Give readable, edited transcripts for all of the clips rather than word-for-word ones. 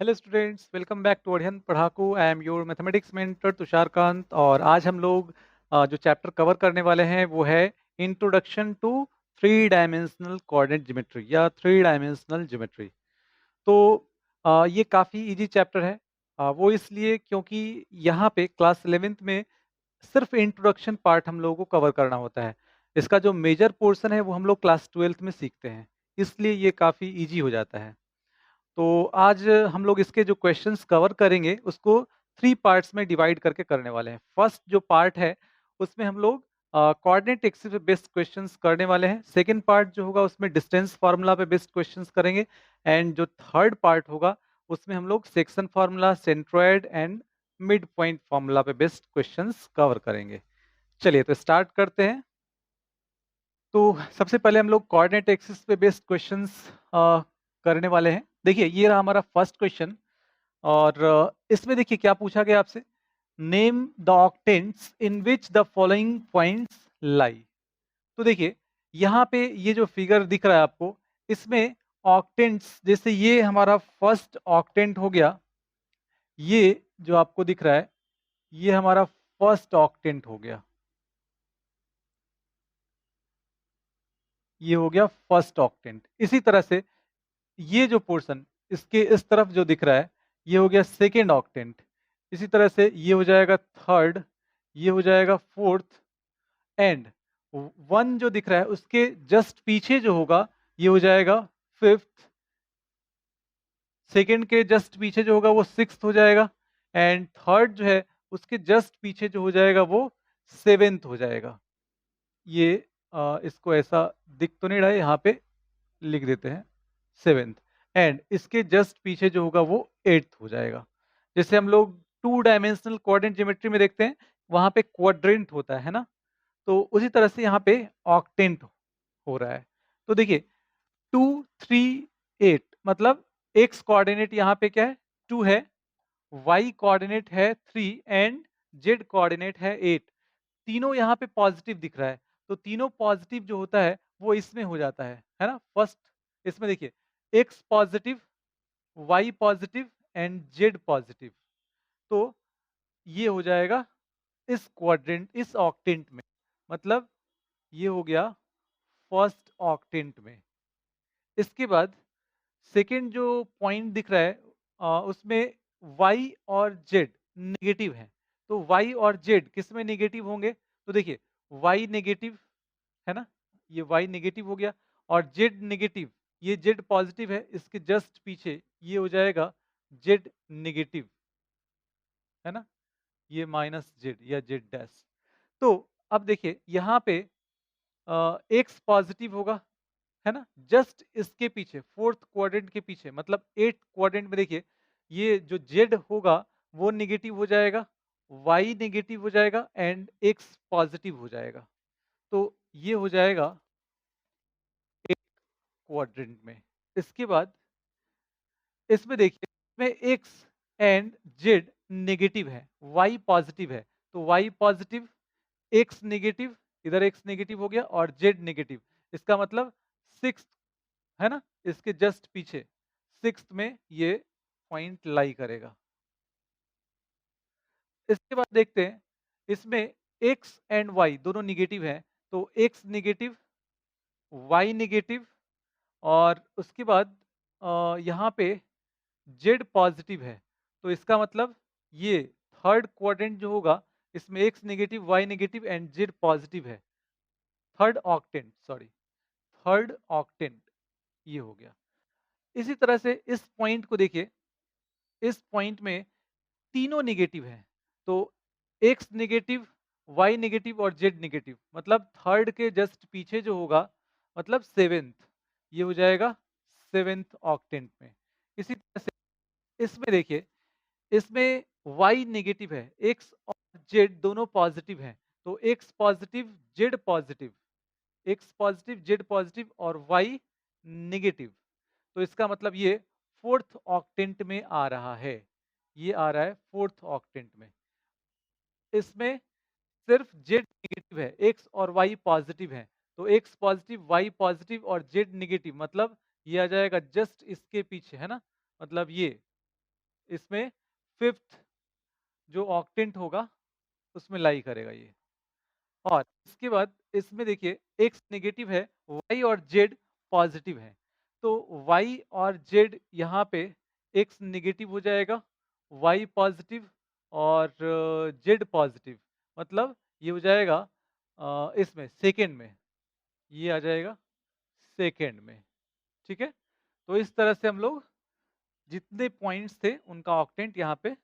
Hello students, welcome back to Adhyayan Padhaku. I am your mathematics mentor Tusharkant. और आज हम लोग जो चैप्टर कवर करने वाले हैं वो है introduction to three dimensional coordinate geometry या थ्री डायमेंशनल ज्योमेट्री। तो ये काफ़ी इजी चैप्टर है। वो इसलिए क्योंकि यहाँ पे क्लास 11th में सिर्फ इंट्रोडक्शन पार्ट हम लोगों को कवर करना होता है। इसका जो मेजर पोर्शन है वो हम लोग क्लास 12th में सीखते हैं, इसलिए ये काफ़ी इजी हो जाता है। तो आज हम लोग इसके जो क्वेश्चंस कवर करेंगे उसको 3 पार्ट्स में डिवाइड करके करने वाले हैं। फर्स्ट जो पार्ट है उसमें हम लोग कोऑर्डिनेट एक्सिस पे बेस्ड क्वेश्चंस करने वाले हैं। सेकंड पार्ट जो होगा उसमें डिस्टेंस फार्मूला पे बेस्ड क्वेश्चंस करेंगे। एंड जो थर्ड पार्ट होगा उसमें हम लोग section formula, centroid and mid point formula पे बेस्ड क्वेश्चंस कवर करेंगे। चलिए तो स्टार्ट करते हैं। तो सबसे पहले हम लोग कोऑर्डिनेट एक्सिस पे बेस्ड क्वेश्चंस करने वाले हैं। देखिए ये रहा हमारा फर्स्ट क्वेश्चन। और इसमें देखिए क्या पूछा गया आपसे, name the octants in which the following points lie. तो देखिए यहाँ पे ये जो फिगर दिख रहा है आपको, इसमें ऑक्टेंट्स, जैसे ये हमारा फर्स्ट ऑक्टेंट हो गया, ये जो आपको दिख रहा है ये हमारा फर्स्ट ऑक्टेंट हो गया, ये हो गया फर्स्ट ऑक्टेंट। इसी तरह से ये जो पोर्शन इसके इस तरफ जो दिख रहा है ये हो गया सेकेंड ऑक्टेंट। इसी तरह से ये हो जाएगा थर्ड, ये हो जाएगा फोर्थ एंड वन जो दिख रहा है उसके जस्ट पीछे जो होगा ये हो जाएगा फिफ्थ। सेकेंड के जस्ट पीछे जो होगा वो सिक्स्थ हो जाएगा। एंड थर्ड जो है उसके जस्ट पीछे जो हो जाएगा वो सेवेंथ हो जाएगा। ये इसको ऐसा दिख तो नहीं रहा है, यहाँ पे लिख देते हैं सेवेंथ। एंड इसके जस्ट पीछे जो होगा वो एट्थ हो जाएगा। जैसे हम लोग टू डायमेंशनल कोऑर्डिनेट ज्योमेट्री में देखते हैं वहां पे क्वाड्रेंट होता है ना, तो उसी तरह से यहाँ पे ऑक्टेंट हो रहा है। तो देखिए 2 3 8 मतलब एक्स कोऑर्डिनेट यहाँ पे क्या है, 2 है, वाई कोऑर्डिनेट है 3 एंड जेड कोऑर्डिनेट है 8। तीनों यहाँ पे पॉजिटिव दिख रहा है, तो तीनों पॉजिटिव जो होता है वो इसमें हो जाता है ना। फर्स्ट इसमें देखिए x positive, y positive and z positive. तो ये हो जाएगा इस क्वाड्रेंट, इस ऑक्टेंट में, मतलब ये हो गया फर्स्ट ऑक्टेंट में। इसके बाद सेकेंड जो पॉइंट दिख रहा है उसमें y और z नेगेटिव है। तो y और z किस में नेगेटिव होंगे, तो देखिए y नेगेटिव है ना, ये y नेगेटिव हो गया और z नेगेटिव, ये z पॉजिटिव है, इसके जस्ट पीछे ये हो जाएगा z नेगेटिव, है ना, ये माइनस z या z डैश। तो अब देखिए यहाँ पे x पॉजिटिव होगा, है ना, जस्ट इसके पीछे फोर्थ क्वाड्रेंट के पीछे, मतलब एट क्वाड्रेंट में देखिए ये जो जेड होगा वो निगेटिव हो जाएगा, वाई निगेटिव हो जाएगा एंड एक्स पॉजिटिव हो जाएगा। तो ये हो जाएगा एट क्वाड्रेंट में। इसके बाद इसमें देखिए इसमें एक्स एंड जेड नेगेटिव है, वाई पॉजिटिव है, तो वाई पॉजिटिव, एक्स नेगेटिव, इधर एक्स नेगेटिव हो गया और जेड नेगेटिव। इसका मतलब सिक्स, है ना, इसके जस्ट पीछे सिक्स्थ में ये पॉइंट लाई करेगा। इसके बाद देखते हैं इसमें x एंड y दोनों निगेटिव हैं, तो x निगेटिव, y निगेटिव और उसके बाद यहाँ पे z पॉजिटिव है। तो इसका मतलब ये थर्ड क्वाड्रेंट जो होगा इसमें x negative, y negative and z positive है। Third octant, sorry, third octant ये हो गया। इसी तरह से इस पॉइंट को देखिए, इस पॉइंट में तीनों नेगेटिव हैं, तो एक्स नेगेटिव, वाई नेगेटिव और जेड नेगेटिव, मतलब थर्ड के जस्ट पीछे जो होगा मतलब सेवेंथ, ये हो जाएगा सेवेंथ ऑक्टेंट में। इसी तरह से इसमें देखिए इसमें वाई नेगेटिव है, एक्स और जेड दोनों पॉजिटिव हैं, तो x positive, Z positive, x positive, Z positive और वाई नेगेटिव। तो इसका मतलब ये फोर्थ ऑक्टेंट में आ रहा है, ये आ रहा है फोर्थ ऑक्टेंट में। इसमें सिर्फ जेड नेगेटिव है, एक्स और वाई पॉजिटिव है, तो एक्स पॉजिटिव, वाई पॉजिटिव और जेड नेगेटिव, मतलब ये आ जाएगा जस्ट इसके पीछे, है ना, मतलब ये इसमें 5th जो ऑक्टेंट होगा उसमें लाई करेगा ये। और इसके बाद इसमें देखिए x नेगेटिव है, y और z पॉजिटिव है। तो y और z यहाँ पे x नेगेटिव हो जाएगा, y पॉजिटिव और z पॉजिटिव। मतलब ये हो जाएगा इसमें सेकेंड में, ये आ जाएगा सेकेंड में। ठीक है? तो इस तरह से हम लोग जितने पॉइंट्स थे उनका ऑक्टेंट यहाँ पे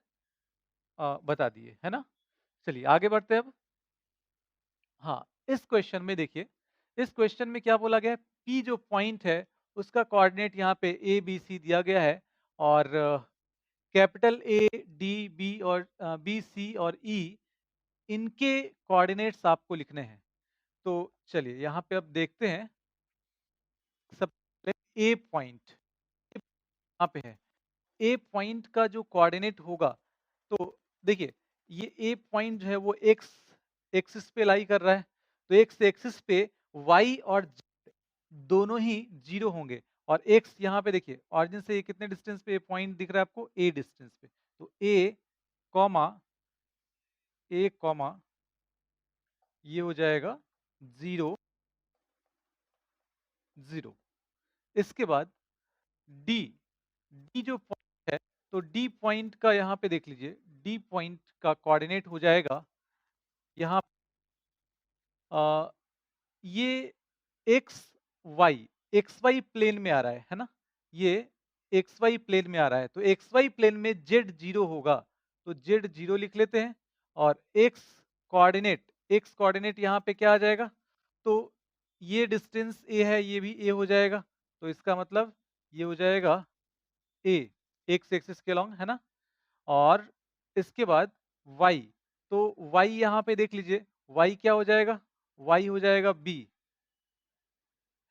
बता दिए, है ना? चलिए आगे बढ़ते हैं अब। हाँ, इस क्वेश्चन में देखिए, इस क्वेश्चन में क्या बोला गया है, P जो पॉइंट है उसका कोऑर्डिनेट यहाँ पे A, B, C दिया गया है और कैपिटल A, D, B और B, C और E इनके कोऑर्डिनेट्स आपको लिखने हैं। तो चलिए यहाँ पे अब देखते हैं। सब पहले A पॉइंट यहाँ पे है। ए पॉइंट का जो कोऑर्डिनेट होगा, तो देखिए ये ए पॉइंट जो है वो एक्स एक्सिस पे लाई कर रहा है, तो एक्स एक्सिस पे वाई और Z दोनों ही 0 होंगे। और एक्स यहाँ पे देखिए ऑरिजिन से ये कितने डिस्टेंस पे पॉइंट दिख रहा है आपको, ए डिस्टेंस पे। तो कॉमा ए कॉमा ये हो जाएगा 0 0। इसके बाद डी डी जो पॉइंट है, तो डी पॉइंट का यहाँ पे देख लीजिए, डी पॉइंट का कोऑर्डिनेट हो जाएगा यहाँ अ, ये एक्स वाई प्लेन में आ रहा है ना? ये एक्स वाई प्लेन में आ रहा है, तो एक्स वाई प्लेन में जेड 0 होगा, तो जेड 0 लिख लेते हैं। और एक्स कोऑर्डिनेट यहाँ पे क्या आ जाएगा, तो ये डिस्टेंस ए है, ये भी ए हो जाएगा, तो इसका मतलब ये हो जाएगा ए, एक्स एक्सिस के अलॉन्ग, है ना? और इसके बाद y, तो y यहाँ पे देख लीजिए, y क्या हो जाएगा, y हो जाएगा b,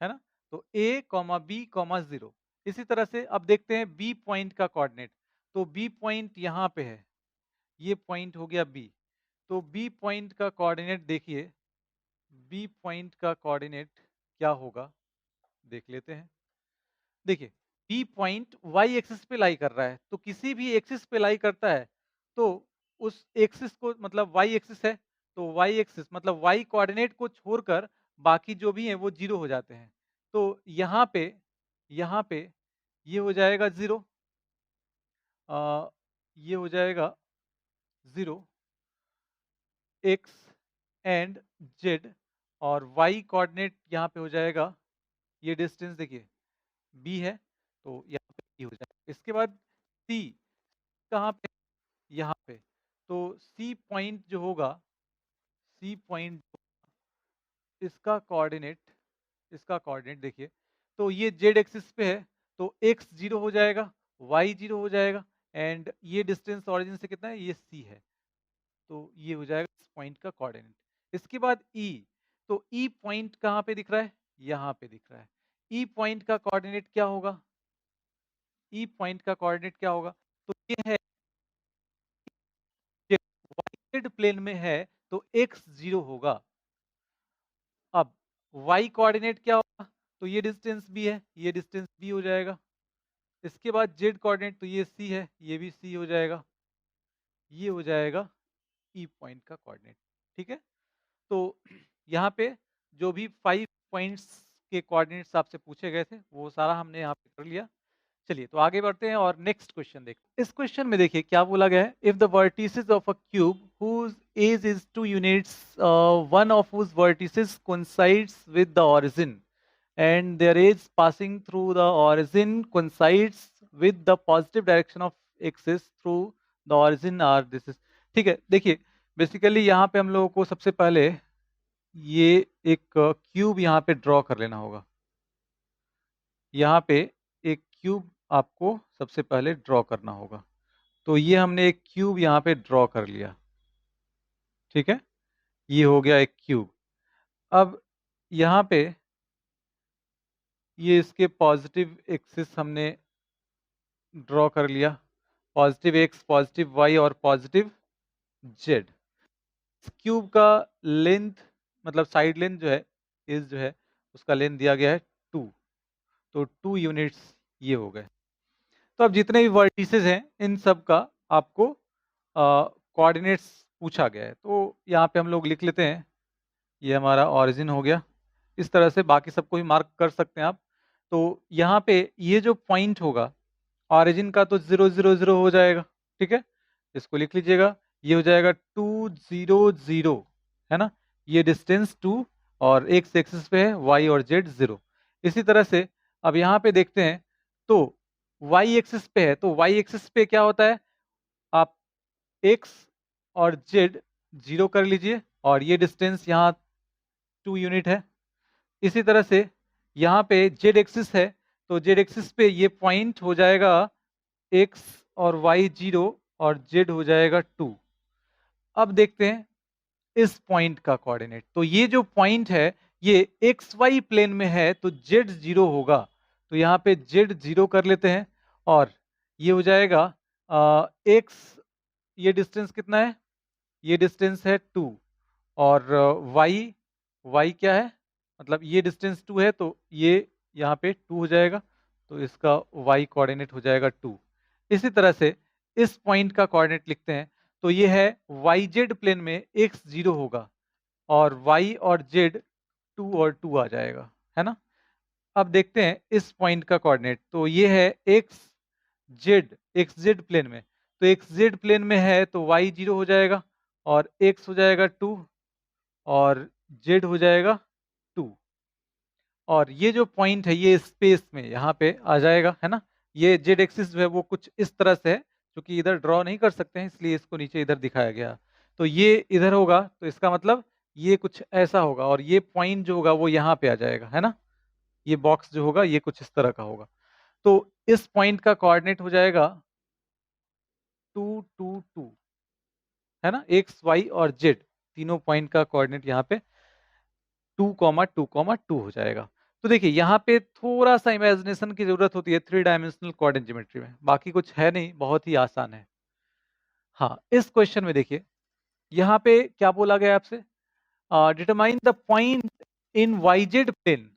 है ना? तो a, b, 0। इसी तरह से अब देखते हैं b पॉइंट का कोऑर्डिनेट, तो b पॉइंट यहाँ पे है, ये पॉइंट हो गया b। तो b पॉइंट का कोऑर्डिनेट देखिए, b पॉइंट का कोऑर्डिनेट क्या होगा, देख लेते हैं। देखिए बी पॉइंट वाई एक्सिस पे लाई कर रहा है, तो किसी भी एक्सिस पे लाई करता है तो उस एक्सिस को, मतलब वाई एक्सिस है तो वाई एक्सिस मतलब वाई कोऑर्डिनेट को छोड़कर बाकी जो भी है वो 0 हो जाते हैं। तो यहाँ पे ये हो जाएगा 0, ये हो जाएगा 0 एक्स एंड जेड, और वाई कोऑर्डिनेट यहाँ पे हो जाएगा, ये डिस्टेंस देखिए बी है, तो यहाँ पे बी हो जाएगा। इसके बाद सी कहाँ पे, यहाँ पे, तो सी पॉइंट जो होगा, सी पॉइंट इसका कोऑर्डिनेट देखिए, तो ये जेड एक्सिस पे है, तो एक्स 0 हो जाएगा, वाई 0 हो जाएगा, एंड ये डिस्टेंस ऑरिजिन से कितना है, ये सी है, तो ये हो जाएगा इस पॉइंट का कोऑर्डिनेट। इसके बाद ई, तो ई पॉइंट कहाँ पे दिख रहा है, यहाँ पे दिख रहा है। ई पॉइंट का कोऑर्डिनेट क्या होगा, ई पॉइंट का कोऑर्डिनेट क्या होगा, तो ये है वाई प्लेन में है, तो x 0 होगा। अब y कोऑर्डिनेट क्या होगा, तो ये डिस्टेंस b है, ये डिस्टेंस b हो जाएगा। इसके बाद z कोऑर्डिनेट, तो ये c है, ये भी c हो जाएगा, ये हो जाएगा e पॉइंट का कोऑर्डिनेट। ठीक है? तो यहाँ पे जो भी 5 पॉइंट्स के कोऑर्डिनेट्स आपसे पूछे गए थे वो सारा हमने यहाँ पे कर लिया। चलिए तो आगे बढ़ते हैं और नेक्स्ट क्वेश्चन देखते हैं। इस क्वेश्चन में देखिए क्या बोला गया है, if the vertices of a cube whose edge is 2 units, one of whose vertices coincides with the origin and their edge passing through the origin coincides with the positive direction of axis through the origin are this is। ठीक है, देखिए basically यहाँ पे हम लोगों को सबसे पहले ये एक क्यूब यहाँ पे ड्रॉ कर लेना होगा। यहाँ पे एक क्यूब आपको सबसे पहले ड्रॉ करना होगा। तो ये हमने एक क्यूब यहाँ पे ड्रॉ कर लिया। ठीक है, ये हो गया एक क्यूब। अब यहाँ पे ये इसके पॉजिटिव एक्सिस हमने ड्रॉ कर लिया, पॉजिटिव एक्स, पॉजिटिव वाई और पॉजिटिव जेड। इस क्यूब का लेंथ, मतलब साइड लेंथ जो है, इस जो है उसका लेंथ दिया गया है 2, तो 2 यूनिट्स ये हो गए। तो अब जितने भी वर्टिसेस हैं इन सब का आपको कोऑर्डिनेट्स पूछा गया है। तो यहाँ पे हम लोग लिख लेते हैं, ये हमारा ओरिजिन हो गया। इस तरह से बाकी सबको भी मार्क कर सकते हैं आप। तो यहाँ पे ये जो पॉइंट होगा ओरिजिन का तो 0 0 0 हो जाएगा, ठीक है। इसको लिख लीजिएगा, ये हो जाएगा 2 0 0, है ना। ये डिस्टेंस 2 और एक्स एक्सिस पे है, वाई और जेड 0। इसी तरह से अब यहाँ पे देखते हैं, तो वाई एक्सिस पे है, तो वाई एक्सिस पे क्या होता है, आप एक्स और जेड 0 कर लीजिए और ये डिस्टेंस यहाँ 2 यूनिट है। इसी तरह से यहाँ पे जेड एक्सिस है, तो जेड एक्सिस पे ये पॉइंट हो जाएगा एक्स और वाई 0 और जेड हो जाएगा 2। अब देखते हैं इस पॉइंट का कोऑर्डिनेट। तो ये जो पॉइंट है ये एक्स वाई प्लेन में है, तो जेड 0 होगा। तो यहाँ पे जेड 0 कर लेते हैं और ये हो जाएगा एक्स, ये डिस्टेंस कितना है, ये डिस्टेंस है 2 और वाई, वाई क्या है, मतलब ये डिस्टेंस 2 है, तो ये यहाँ पे 2 हो जाएगा, तो इसका वाई कोऑर्डिनेट हो जाएगा 2। इसी तरह से इस पॉइंट का कोऑर्डिनेट लिखते हैं, तो ये है वाई जेड प्लेन में एक्स 0 होगा और वाई और जेड 2 और 2 आ जाएगा, है ना। अब देखते हैं इस पॉइंट का कोऑर्डिनेट, तो ये है एक्स जेड प्लेन में, तो एक्स जेड प्लेन में है तो वाई 0 हो जाएगा और एक्स हो जाएगा 2 और जेड हो जाएगा 2। और ये जो पॉइंट है ये स्पेस में यहाँ पे आ जाएगा, है ना। ये जेड एक्सिस जो है वो कुछ इस तरह से है, क्योंकि इधर ड्रॉ नहीं कर सकते हैं इसलिए इसको नीचे इधर दिखाया गया। तो ये इधर होगा, तो इसका मतलब ये कुछ ऐसा होगा और ये पॉइंट जो होगा वो यहाँ पे आ जाएगा, है ना। ये बॉक्स जो होगा ये कुछ इस तरह का होगा। तो इस पॉइंट का कोऑर्डिनेट हो जाएगा 2 2 2, है ना। एक्स वाई और जेड तीनों पॉइंट का कोऑर्डिनेट यहाँ पे 2,2,2 हो जाएगा। तो देखिए यहाँ पे थोड़ा सा इमेजिनेशन की जरूरत होती है 3 डायमेंशनल कोऑर्डिनेट ज्योमेट्री में, बाकी कुछ है नहीं, बहुत ही आसान है। हाँ, इस क्वेश्चन में देखिए यहाँ पे क्या बोला गया आपसे, determine the point in YZ plane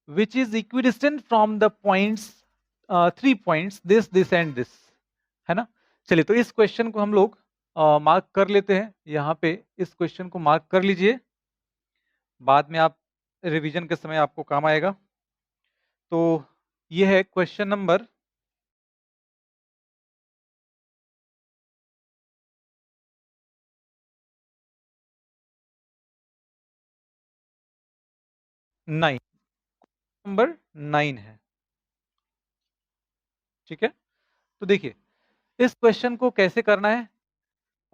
which is equidistant from the points, 3 points this and this, है ना। चलिए, तो इस क्वेश्चन को हम लोग मार्क कर लेते हैं। यहाँ पे इस क्वेश्चन को मार्क कर लीजिए, बाद में आप रिवीजन के समय आपको काम आएगा। तो ये है क्वेश्चन नंबर 9, नंबर 9 है, ठीक है। तो देखिए इस क्वेश्चन को कैसे करना है,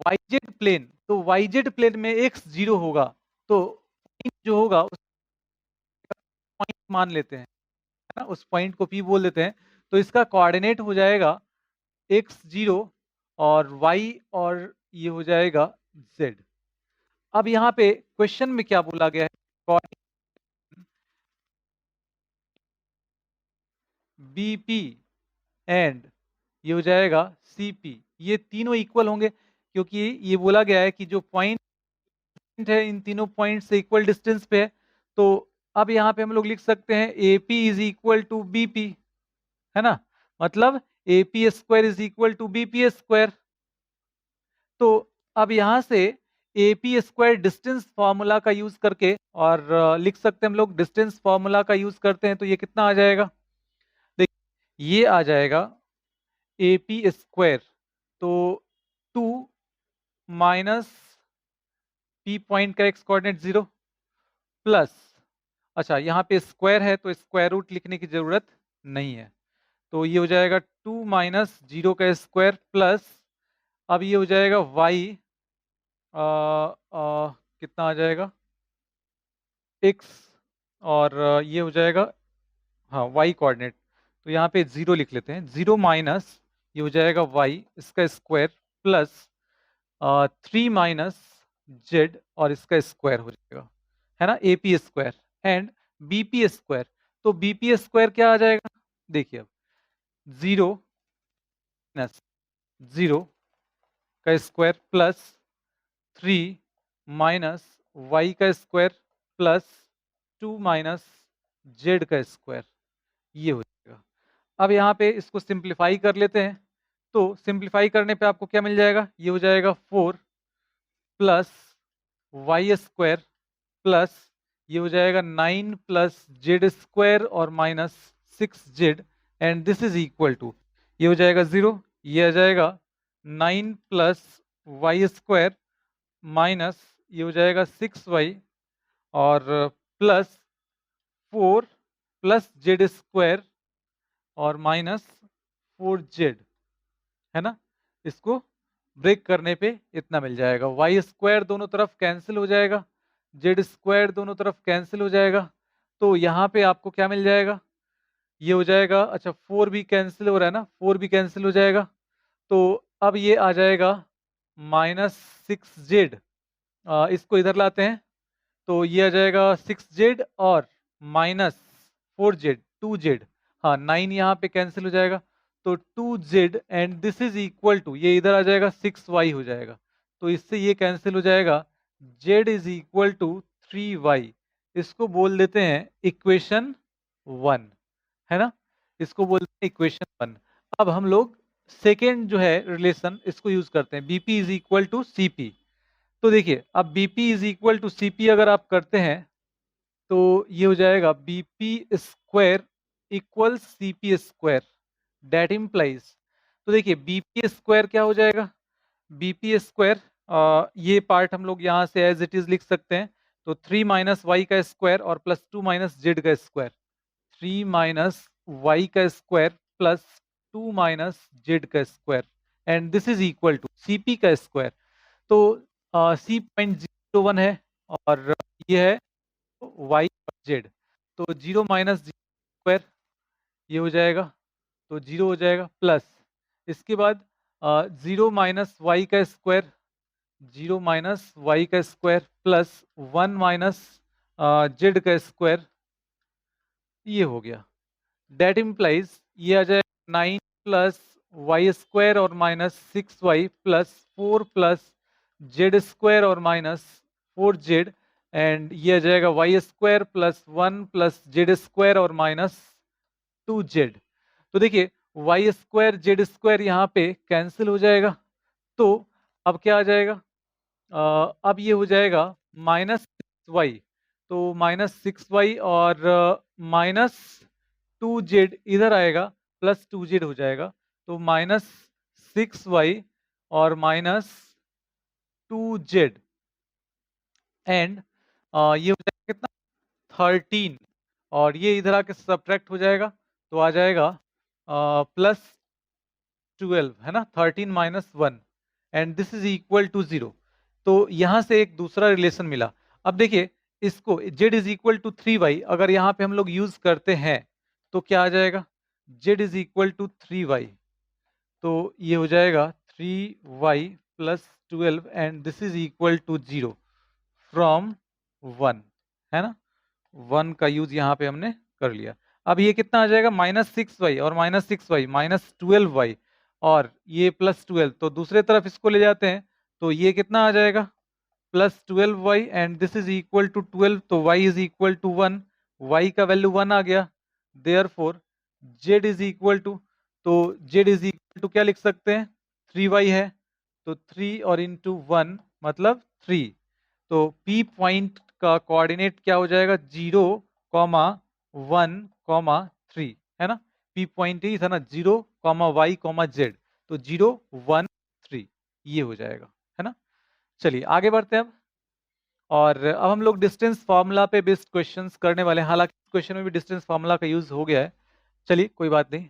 वाईजेड प्लेन, तो वाईजेड प्लेन में एक्स 0 होगा, तो पॉइंट जो होगा उस पॉइंट मान लेते हैं, है ना, उस पॉइंट को पी बोल देते हैं। तो इसका कोऑर्डिनेट हो जाएगा एक्स 0 और वाई और ये हो जाएगा जेड। अब यहाँ पे क्वेश्चन में क्या बोला गया है, बीपी एंड ये हो जाएगा सीपी, ये तीनों इक्वल होंगे, क्योंकि ये बोला गया है कि जो पॉइंट है इन तीनों पॉइंट से इक्वल डिस्टेंस पे है। तो अब यहाँ पे हम लोग लिख सकते हैं AP is equal to BP, है ना, मतलब AP square is equal to BP square. तो अब यहाँ से AP स्क्वायर डिस्टेंस फॉर्मूला का यूज करके और लिख सकते हैं हम लोग, डिस्टेंस फॉर्मूला का यूज करते हैं तो ये कितना आ जाएगा, देखिए ये आ जाएगा AP स्क्वायर, तो 2 माइनस P पॉइंट का एक्स कोऑर्डिनेट 0 प्लस, अच्छा यहाँ पे स्क्वायर है तो स्क्वायर रूट लिखने की जरूरत नहीं है, तो ये हो जाएगा 2 माइनस 0 का स्क्वायर प्लस, अब ये हो जाएगा y, कितना आ जाएगा x और ये हो जाएगा, हाँ y कोऑर्डिनेट, तो यहाँ पे 0 लिख लेते हैं, 0 माइनस ये हो जाएगा y इसका स्क्वायर प्लस 3 माइनस जेड और इसका स्क्वायर हो जाएगा, है ना, AP square and BP square. तो BP स्क्वायर क्या आ जाएगा, देखिए अब 0 माइनस 0 का स्क्वायर प्लस 3 माइनस वाई का स्क्वायर प्लस 2 माइनस जेड का स्क्वायर, ये हो जाएगा। अब यहाँ पे इसको सिंप्लीफाई कर लेते हैं। तो सिंप्लीफाई करने पे आपको क्या मिल जाएगा, ये हो जाएगा 4 प्लस वाई स्क्वायर प्लस ये हो जाएगा 9 प्लस जेड स्क्वायर और minus 6z and this is equal to, ये हो जाएगा 0, ये आ जाएगा 9 प्लस वाई स्क्वायर माइनस ये हो जाएगा 6y और प्लस 4 प्लस जेड स्क्वायर और माइनस 4z, है ना। इसको ब्रेक करने पे इतना मिल जाएगा, वाई स्क्वायर दोनों तरफ कैंसिल हो जाएगा, जेड स्क्वायर दोनों तरफ कैंसिल हो जाएगा। तो यहाँ पे आपको क्या मिल जाएगा, ये हो जाएगा, अच्छा 4 भी कैंसिल हो रहा है ना, 4 भी कैंसिल हो जाएगा। तो अब ये आ जाएगा माइनस 6z, इसको इधर लाते हैं तो ये आ जाएगा 6z और माइनस 4z 2z, हाँ 9 यहाँ पे कैंसिल हो जाएगा तो 2z and this is equal to, ये इधर आ जाएगा 6y हो जाएगा, तो इससे ये कैंसिल हो जाएगा, z is equal to 3y। इसको बोल देते हैं इक्वेशन 1, है ना, इसको बोलते हैं इक्वेशन 1। अब हम लोग सेकेंड जो है रिलेशन इसको यूज करते हैं, BP is equal to CP. तो देखिए अब BP is equal to CP अगर आप करते हैं तो ये हो जाएगा BP square equal CP square, that implies, तो देखिए बीपी स्क्वायर क्या हो जाएगा, बीपी स्क्वायर ये पार्ट हम लोग यहाँ से एज इट इज लिख सकते हैं, तो 3 माइनस वाई का स्क्वायर और प्लस 2 माइनस जेड का स्क्वायर, 3 माइनस वाई का स्क्वायर प्लस 2 माइनस जेड का square and this is equal to CP का स्क्वायर। तो C.01 है और ये है y और z, तो 0 माइनस स्क्वायर ये हो जाएगा, तो 0 हो जाएगा प्लस इसके बाद 0 माइनस वाई का स्क्वायर, 0 माइनस वाई का स्क्वायर प्लस 1 माइनस जेड का स्क्वायर, ये हो गया, दैट इम्प्लाइज ये आ जाएगा 9 प्लस वाई स्क्वायर और minus 6y plus 4 plus z square और माइनस 4z एंड ये आ जाएगा y square plus 1 plus z square और माइनस 2z। तो देखिए वाई स्क्वायर जेड स्क्वायर यहाँ पे कैंसिल हो जाएगा, तो अब क्या आ जाएगा, अब ये हो जाएगा माइनस 6y, तो माइनस 6y और माइनस 2z इधर आएगा प्लस 2z हो जाएगा, तो माइनस 6y और माइनस 2z एंड ये हो जाएगा कितना 13 और ये इधर आके सब्ट्रैक्ट हो जाएगा तो आ जाएगा प्लस 12, है ना, 13 minus 1 and this is equal to 0। तो यहां से एक दूसरा रिलेशन मिला। अब देखिए इसको z is equal to 3y अगर यहाँ पे हम लोग यूज करते हैं तो क्या आ जाएगा, z is equal to 3y, तो ये हो जाएगा 3y plus 12 and this is equal to 0 from 1, है ना, 1 का यूज यहाँ पे हमने कर लिया। अब ये कितना आ जाएगा माइनस 6y और माइनस 6y माइनस 12y और ये प्लस 12, तो दूसरे तरफ इसको ले जाते हैं तो ये कितना आ जाएगा plus 12y and this is equal to 12, तो y is equal to 1, y का वैल्यू 1 आ गया, therefore z is equal to, तो z इज इक्वल टू क्या लिख सकते हैं 3y है, तो 3 और इंटू 1 मतलब 3, तो P पॉइंट का कोऑर्डिनेट क्या हो जाएगा 0, 1, 3, है ना, P पॉइंट ही था ना 0, y, z, तो 0, 1, 3 ये हो जाएगा, है ना। चलिए आगे बढ़ते हैं अब, और अब हम लोग डिस्टेंस फार्मूला पे बेस्ड क्वेश्चंस करने वाले हैं, हालांकि क्वेश्चन में भी डिस्टेंस फार्मूला का यूज हो गया है, चलिए कोई बात नहीं।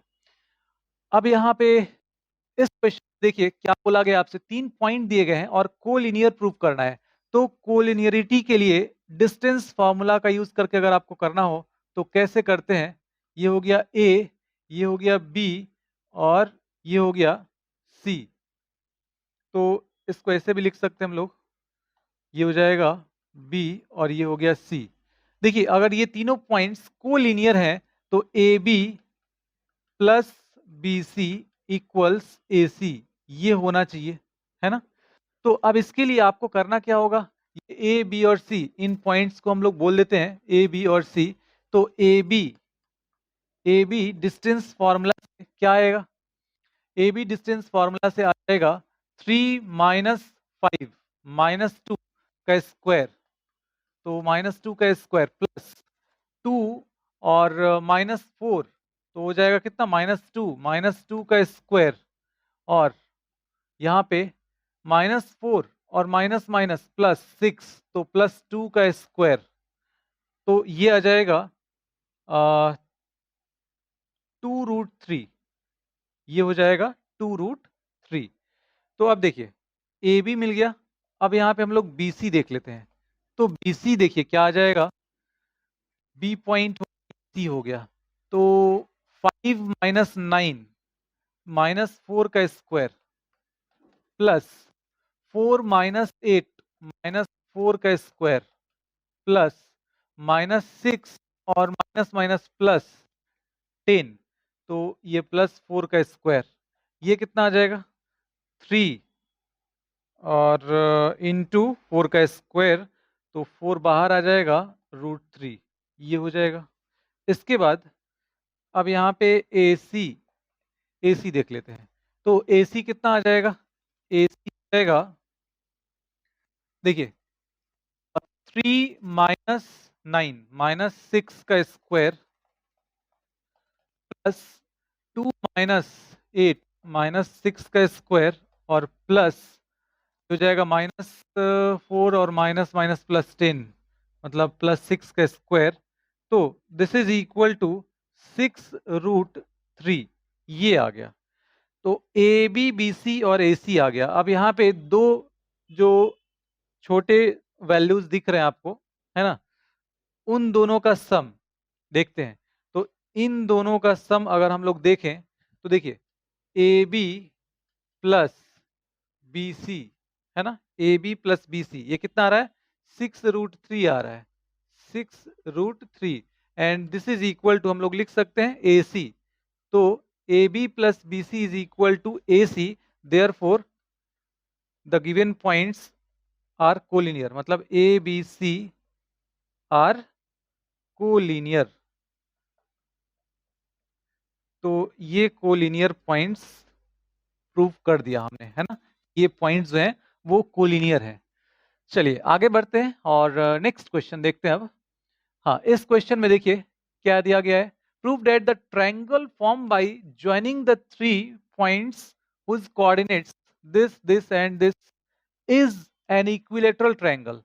अब यहाँ पे इस क्वेश्चन देखिए क्या बोला गया आपसे, 3 पॉइंट दिए गए हैं और कोलिनियर प्रूफ करना है, तो कोलिनियरिटी के लिए डिस्टेंस फार्मूला का यूज करके अगर आपको करना हो तो कैसे करते हैं, ये हो गया ए, ये हो गया बी और ये हो गया सी, तो इसको ऐसे भी लिख सकते हैं हम लोग, ये हो जाएगा बी और ये हो गया सी। देखिए अगर ये तीनों पॉइंट्स कोलिनियर हैं तो A B plus B C equals A C, ये होना चाहिए, है ना। तो अब इसके लिए आपको करना क्या होगा, ए बी और सी इन पॉइंट्स को हम लोग बोल देते हैं ए बी और सी, तो A B A B distance formula से क्या आएगा? ए बी डिस्टेंस फॉर्मूला से आ जाएगा 3 माइनस 5 माइनस 2 का स्क्वायर, तो माइनस 2 का स्क्वायर प्लस 2 और माइनस 4, तो हो जाएगा कितना? माइनस टू का स्क्वायर, और यहाँ पे माइनस 4 और माइनस माइनस प्लस 6, तो प्लस 2 का स्क्वायर, तो ये आ जाएगा 2√3, ये हो जाएगा 2√3। तो अब देखिए ए बी मिल गया, अब यहाँ पे हम लोग बी सी देख लेते हैं। तो बी सी देखिए क्या आ जाएगा, बी पॉइंट सी हो गया, तो 5 माइनस 9 माइनस 4 का स्क्वायर प्लस 4 माइनस 8 माइनस 4 का स्क्वायर प्लस माइनस 6 और माइनस माइनस प्लस 10, तो ये प्लस 4 का स्क्वायर, ये कितना आ जाएगा? 3 और इंटू 4 का स्क्वायर, तो 4 बाहर आ जाएगा, √3, ये हो जाएगा। इसके बाद अब यहाँ पे ए सी देख लेते हैं। तो ए सी कितना आ जाएगा? ए सी आ जाएगा, देखिए 3 माइनस 9 माइनस 6 का स्क्वायर प्लस 2 माइनस 8 माइनस 6 का स्क्वायर और प्लस हो जाएगा माइनस 4 और माइनस माइनस प्लस 10, मतलब प्लस 6 का स्क्वायर, तो दिस इज इक्वल टू 6√3, ये आ गया। तो ए बी बी सी और ए सी आ गया। अब यहाँ पे दो जो छोटे वैल्यूज दिख रहे हैं आपको, है ना, उन दोनों का सम देखते हैं। तो इन दोनों का सम अगर हम लोग देखें तो देखिए A B plus B C, है ना, A B plus B C, ये कितना आ रहा है? 6√3 आ रहा है, 6√3, and this is equal to हम लोग लिख सकते हैं ए सी। तो A B plus B C is equal to A C, therefore the given points are collinear, मतलब A B C are collinear. तो ये कोलिनियर पॉइंट्स प्रूव कर दिया हमने, है ना, ये पॉइंट्स जो हैं वो कोलिनियर हैं। चलिए आगे बढ़ते हैं और नेक्स्ट क्वेश्चन देखते हैं अब। हाँ, इस क्वेश्चन में देखिए क्या दिया गया है, prove that the triangle form by joining the 3 points whose coordinates this and this is an equilateral triangle।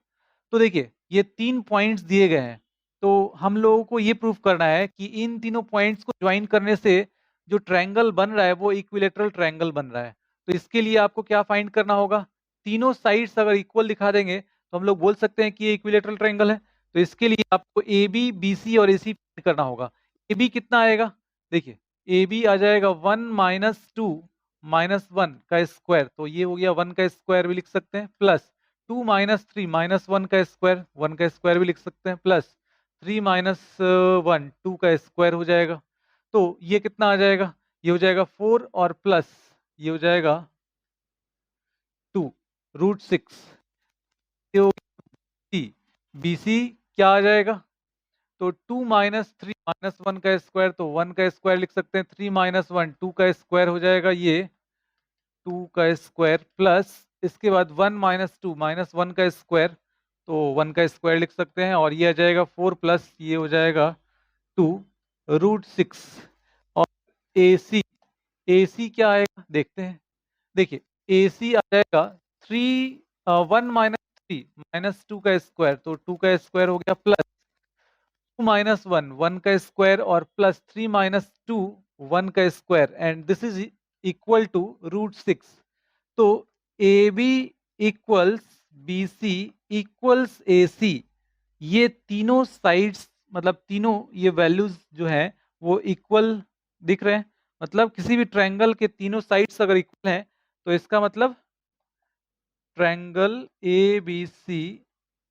तो देखिए ये 3 पॉइंट्स दिए गए हैं, तो हम लोगों को ये प्रूफ करना है कि इन तीनों पॉइंट्स को ज्वाइन करने से जो ट्रायंगल बन रहा है वो इक्विलेटरल ट्रायंगल बन रहा है। तो इसके लिए आपको क्या फाइंड करना होगा, तीनों साइड्स अगर इक्वल दिखा देंगे तो हम लोग बोल सकते हैं कि ये इक्विलेटरल ट्रायंगल है। तो इसके लिए आपको ए बी बी सी और ए सी फाइंड करना होगा। ए बी कितना आएगा, देखिए ए बी आ जाएगा 1 माइनस 2 माइनस 1 का स्क्वायर, तो ये हो गया 1 का स्क्वायर भी लिख सकते हैं, प्लस 2 माइनस 3 माइनस 1 का स्क्वायर, 1 का स्क्वायर भी लिख सकते हैं, प्लस 3 माइनस 1 2 का स्क्वायर हो जाएगा। तो ये कितना आ जाएगा, ये हो जाएगा 4 और प्लस ये हो जाएगा 2√6, ये हो सी। बी सी क्या आ जाएगा, तो 2 माइनस 3 माइनस 1 का स्क्वायर, तो 1 का स्क्वायर लिख सकते हैं, 3 माइनस 1 2 का स्क्वायर हो जाएगा, ये 2 का स्क्वायर, प्लस इसके बाद 1 माइनस 2 माइनस 1 का स्क्वायर, तो 1 का स्क्वायर लिख सकते हैं, और ये आ जाएगा 4 प्लस ये हो जाएगा 2√6। और ए सी क्या आएगा देखते हैं, देखिए ए सी आ जाएगा 1 माइनस 3 माइनस 2 का स्क्वायर, तो 2 का स्क्वायर हो गया, प्लस 2 माइनस 1 1 का स्क्वायर, और प्लस 3 माइनस 2 1 का square, and this is equal to √6। तो A B equals B C equals A C, ये तीनों साइड्स मतलब तीनों ये वैल्यूज जो हैं वो इक्वल दिख रहे हैं, मतलब किसी भी ट्रायंगल के तीनों साइड्स अगर इक्वल हैं तो इसका मतलब triangle A B C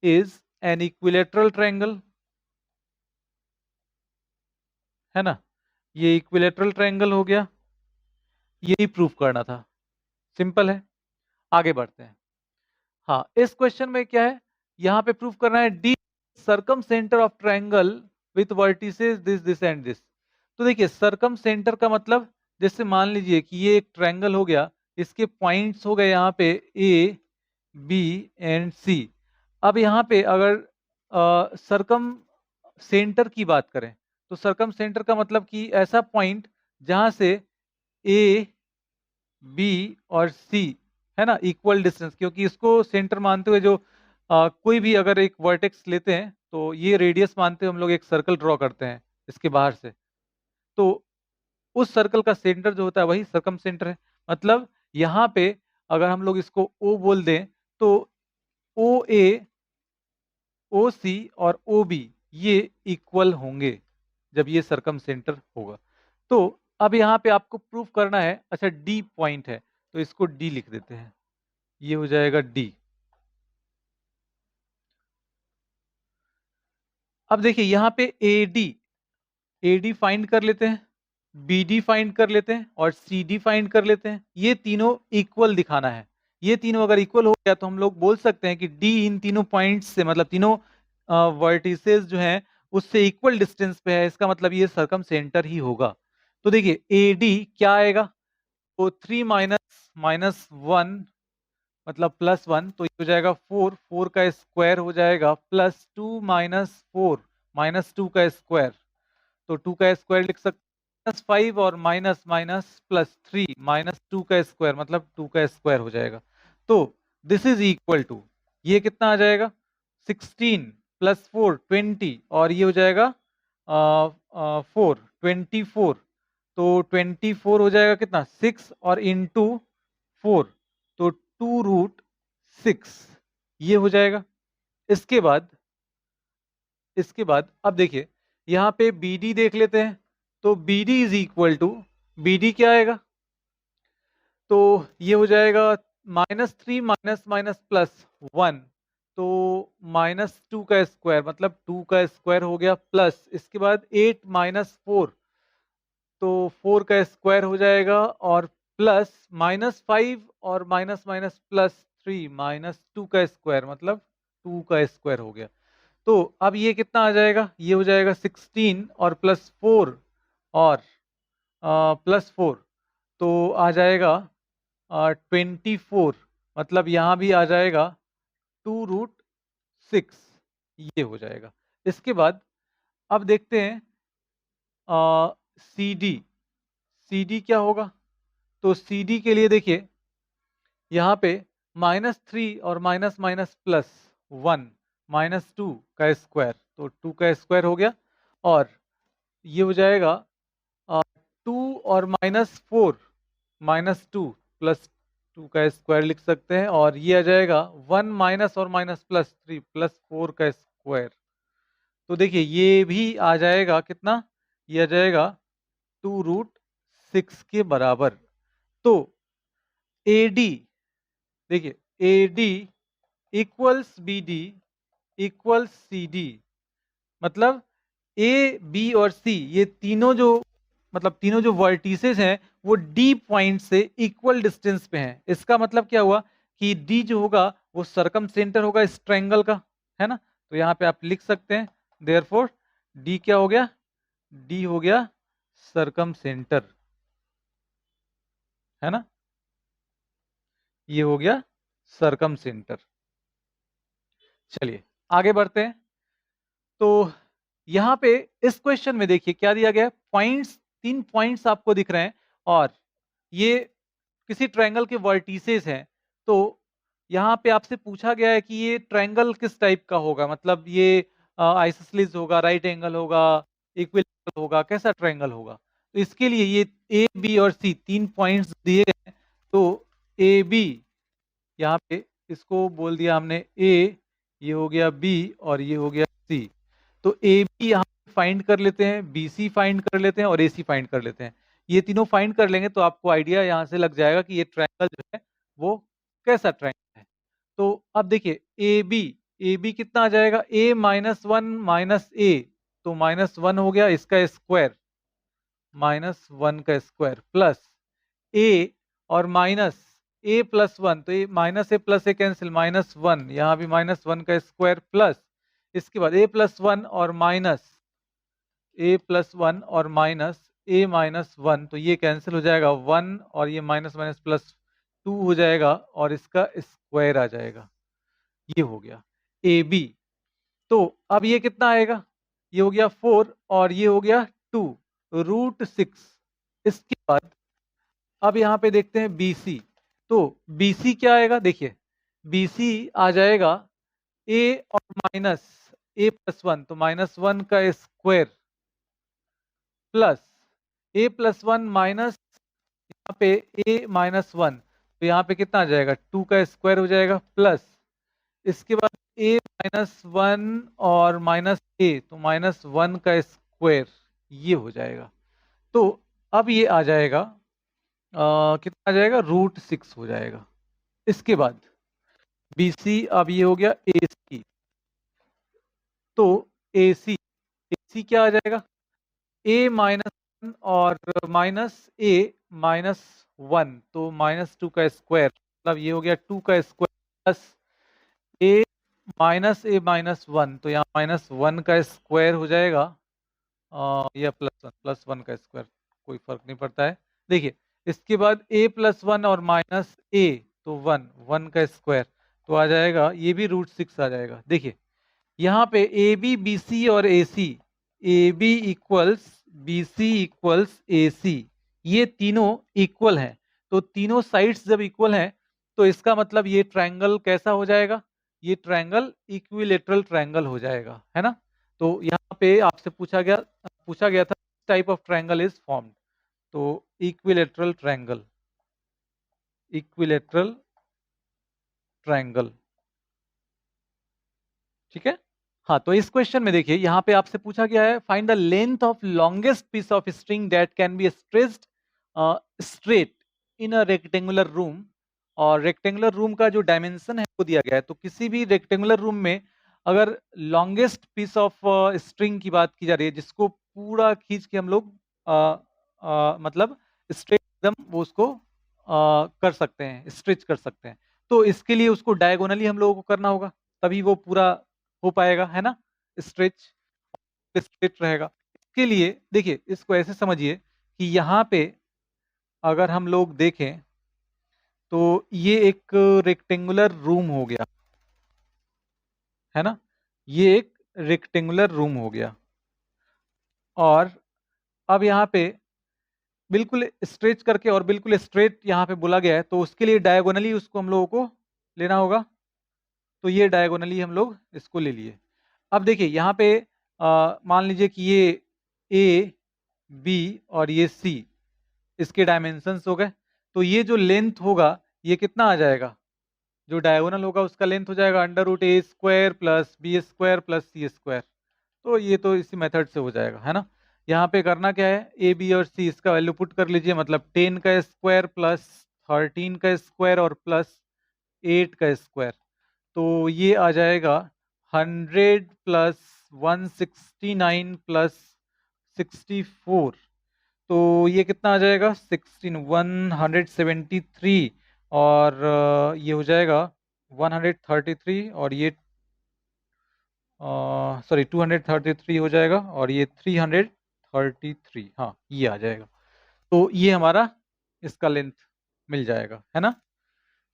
is an equilateral triangle, है ना, ये इक्विलेटरल ट्रायंगल हो गया, यही प्रूफ करना था, सिंपल है। आगे बढ़ते हैं। हाँ, इस क्वेश्चन में क्या है, यहाँ पे प्रूफ करना है D circum centre of triangle with vertices this this and this. तो देखिए सरकम सेंटर का मतलब, जैसे मान लीजिए कि ये एक ट्रायंगल हो गया, इसके पॉइंट्स हो गए यहाँ पे ए बी एंड सी। अब यहाँ पे अगर सरकम सेंटर की बात करें, तो सरकम सेंटर का मतलब कि ऐसा पॉइंट जहां से ए बी और सी है ना इक्वल डिस्टेंस, क्योंकि इसको सेंटर मानते हुए जो कोई भी अगर एक वर्टेक्स लेते हैं तो ये रेडियस मानते हुए हम लोग एक सर्कल ड्रॉ करते हैं इसके बाहर से, तो उस सर्कल का सेंटर जो होता है वही सरकम सेंटर है। मतलब यहाँ पे अगर हम लोग इसको ओ बोल दें तो ओ ए ओ सी और ओ बी ये इक्वल होंगे जब ये सरकम सेंटर होगा। तो अब यहाँ पे आपको प्रूफ करना है, अच्छा डी पॉइंट है तो इसको डी लिख देते हैं, ये हो जाएगा डी। अब देखिए यहाँ पे एडी फाइंड कर लेते हैं, बीडी फाइंड कर लेते हैं और सीडी फाइंड कर लेते हैं। ये तीनों इक्वल दिखाना है। ये तीनों अगर इक्वल हो गया तो हम लोग बोल सकते हैं कि डी इन तीनों पॉइंट्स से, मतलब तीनों वर्टिसेस जो हैं उससे इक्वल डिस्टेंस पे है, इसका मतलब ये सरकम सेंटर ही होगा। तो देखिए एडी क्या आएगा, तो 3 माइनस माइनस वन मतलब +1, तो ये हो जाएगा 4, 4 का स्क्वायर हो जाएगा +2 - 4 -2 का स्क्वायर, तो 2 का स्क्वायर लिख सकते हैं +5 और माइनस माइनस +3 -2 का स्क्वायर मतलब 2 का स्क्वायर हो जाएगा। तो दिस इज इक्वल टू, ये कितना आ जाएगा 16 +4 20 और ये हो जाएगा 4 24, तो 24 हो जाएगा कितना 6 और इंटू 4, तो 2√6 ये हो जाएगा। इसके बाद अब देखिए यहाँ पे BD देख लेते हैं, तो BD is equal to, BD क्या आएगा, तो ये हो जाएगा -3 माइनस माइनस +1, तो -2 का स्क्वायर मतलब 2 का स्क्वायर हो गया, प्लस इसके बाद 8 - 4, तो 4 का स्क्वायर हो जाएगा और प्लस -5 और माइनस माइनस +3 -2 का स्क्वायर मतलब 2 का स्क्वायर हो गया। तो अब ये कितना आ जाएगा, ये हो जाएगा 16 और +4 और +4, तो आ जाएगा 24, मतलब यहाँ भी आ जाएगा 2√6 ये हो जाएगा। इसके बाद अब देखते हैं CD, CD क्या होगा, तो CD के लिए देखिए यहाँ पे -3 और माइनस माइनस +1 -2 का स्क्वायर, तो 2 का स्क्वायर हो गया और ये हो जाएगा 2 और -4 -2 +2 का स्क्वायर लिख सकते हैं और ये आ जाएगा 1 माइनस और माइनस +3 +4 का स्क्वायर। तो देखिए ये भी आ जाएगा कितना, ये आ जाएगा 2√6 के बराबर। तो AD देखिए AD equals BD equals CD, मतलब ए बी और सी ये तीनों जो, मतलब तीनों जो वर्टिसेस हैं वो डी पॉइंट से इक्वल डिस्टेंस पे हैं। इसका मतलब क्या हुआ कि डी जो होगा वो सरकम सेंटर होगा इस ट्रायंगल का, है ना। तो यहाँ पे आप लिख सकते हैं देयरफॉर डी क्या हो गया, डी हो गया सरकम सेंटर, है ना, ये हो गया सरकम सेंटर। चलिए आगे बढ़ते हैं। तो यहाँ पे इस क्वेश्चन में देखिए क्या दिया गया है, पॉइंट्स, 3 पॉइंट्स आपको दिख रहे हैं और ये किसी ट्रायंगल के वर्टिसेस हैं। तो यहाँ पे आपसे पूछा गया है कि ये ट्रायंगल किस टाइप का होगा, मतलब ये आइसोसेलेस होगा, राइट एंगल होगा, इक्विलैटरल होगा, कैसा ट्रायंगल होगा। तो इसके लिए ये ए बी और सी 3 पॉइंट्स दिए गए हैं। तो ए बी यहाँ पे इसको बोल दिया हमने ए, ये हो गया बी और ये हो गया सी। तो ए बी यहाँ फाइंड कर लेते हैं, बी सी फाइंड कर लेते हैं और ए सी फाइंड कर लेते हैं। ये तीनों फाइंड कर लेंगे तो आपको आइडिया यहाँ से लग जाएगा कि ये ट्रायंगल जो है वो कैसा ट्रायंगल है। तो अब देखिए ए बी कितना आ जाएगा, A-1 - A, तो -1 हो गया, इसका स्क्वायर -1 का स्क्वायर प्लस ए और माइनस A+1, तो ये -A+A कैंसिल -1, यहाँ भी -1 का स्क्वायर प्लस इसके बाद A+1 और माइनस a प्लस 1 और माइनस a माइनस 1, तो ये कैंसिल हो जाएगा 1 और ये माइनस माइनस प्लस 2 हो जाएगा और इसका स्क्वायर आ जाएगा। ये हो गया ए बी। तो अब ये कितना आएगा? ये हो गया 4 और ये हो गया 2 रूट 6। इसके बाद अब यहाँ पे देखते हैं BC। तो BC क्या आएगा? देखिए BC आ जाएगा a और माइनस a प्लस 1, तो माइनस 1 का square plus a plus 1 minus यहाँ पे a माइनस 1, तो यहाँ पे कितना आ जाएगा? 2 का स्क्वायर हो जाएगा प्लस इसके बाद a माइनस 1 और माइनस a, तो माइनस 1 का स्क्वायर ये हो जाएगा। तो अब ये आ जाएगा कितना आ जाएगा? रूट 6 हो जाएगा। इसके बाद BC, अब ये हो गया AC। तो AC क्या आ जाएगा? a माइनस 1 और माइनस a माइनस 1, तो माइनस 2 का स्क्वायर, मतलब ये हो गया 2 का square plus a minus a minus 1, तो यहाँ माइनस 1 का स्क्वायर हो जाएगा या प्लस 1 का स्क्वायर, कोई फर्क नहीं पड़ता है। देखिए इसके बाद a प्लस 1 और माइनस a, तो 1 का स्क्वायर, तो आ जाएगा ये भी रूट 6 आ जाएगा। देखिए यहाँ पे ए बी बी सी और A C, A B equals B C equals A C, ये तीनों इक्वल हैं। तो तीनों साइड्स जब इक्वल हैं तो इसका मतलब ये ट्रायंगल कैसा हो जाएगा? ये ट्रायंगल इक्विलेटरल ट्रायंगल हो जाएगा, है ना। तो यहाँ पे आपसे पूछा गया था type of triangle is formed, तो इक्विलेटरल ट्रायंगल, इक्विलेटरल ट्रायंगल, ठीक है। हाँ, तो इस क्वेश्चन में देखिए यहाँ पे आपसे पूछा गया है find the length of longest piece of string that can be stretched straight in a rectangular room, और रेक्टेंगुलर रूम का जो डायमेंशन है वो दिया गया है। तो किसी भी रेक्टेंगुलर रूम में अगर लॉन्गेस्ट पीस ऑफ स्ट्रिंग की बात की जा रही है जिसको पूरा खींच के हम लोग मतलब स्ट्रेट एकदम वो उसको कर सकते हैं, स्ट्रेच कर सकते हैं, तो इसके लिए उसको डायगोनली हम लोगों को करना होगा, तभी वो पूरा हो पाएगा, है ना। स्ट्रेच स्ट्रेट रहेगा। इसके लिए देखिए इसको ऐसे समझिए कि यहाँ पे अगर हम लोग देखें तो ये एक रेक्टेंगुलर रूम हो गया, है ना। ये एक रेक्टेंगुलर रूम हो गया और अब यहाँ पे बिल्कुल स्ट्रेच करके और बिल्कुल स्ट्रेट यहाँ पे बोला गया है, तो उसके लिए डायगोनली उसको हम लोगों को लेना होगा। तो ये डायगोनली हम लोग इसको ले लिए। अब देखिए यहाँ पे मान लीजिए कि ये ए बी और ये सी इसके डायमेंशंस हो गए, तो ये जो लेंथ होगा ये कितना आ जाएगा? जो डायगोनल होगा उसका लेंथ हो जाएगा under root A square plus B square plus C square. तो ये तो इसी मेथड से हो जाएगा, है ना। यहाँ पे करना क्या है, ए बी और सी इसका वैल्यू पुट कर लीजिए, मतलब 10 का स्क्वायर प्लस 13 का स्क्वायर और प्लस 8 का स्क्वायर, तो ये आ जाएगा 100 प्लस 169 प्लस 64, तो ये कितना आ जाएगा? 173 और ये हो जाएगा 133 और ये सॉरी 233 हो जाएगा और ये 333, हाँ ये आ जाएगा। तो ये हमारा इसका लेंथ मिल जाएगा, है ना।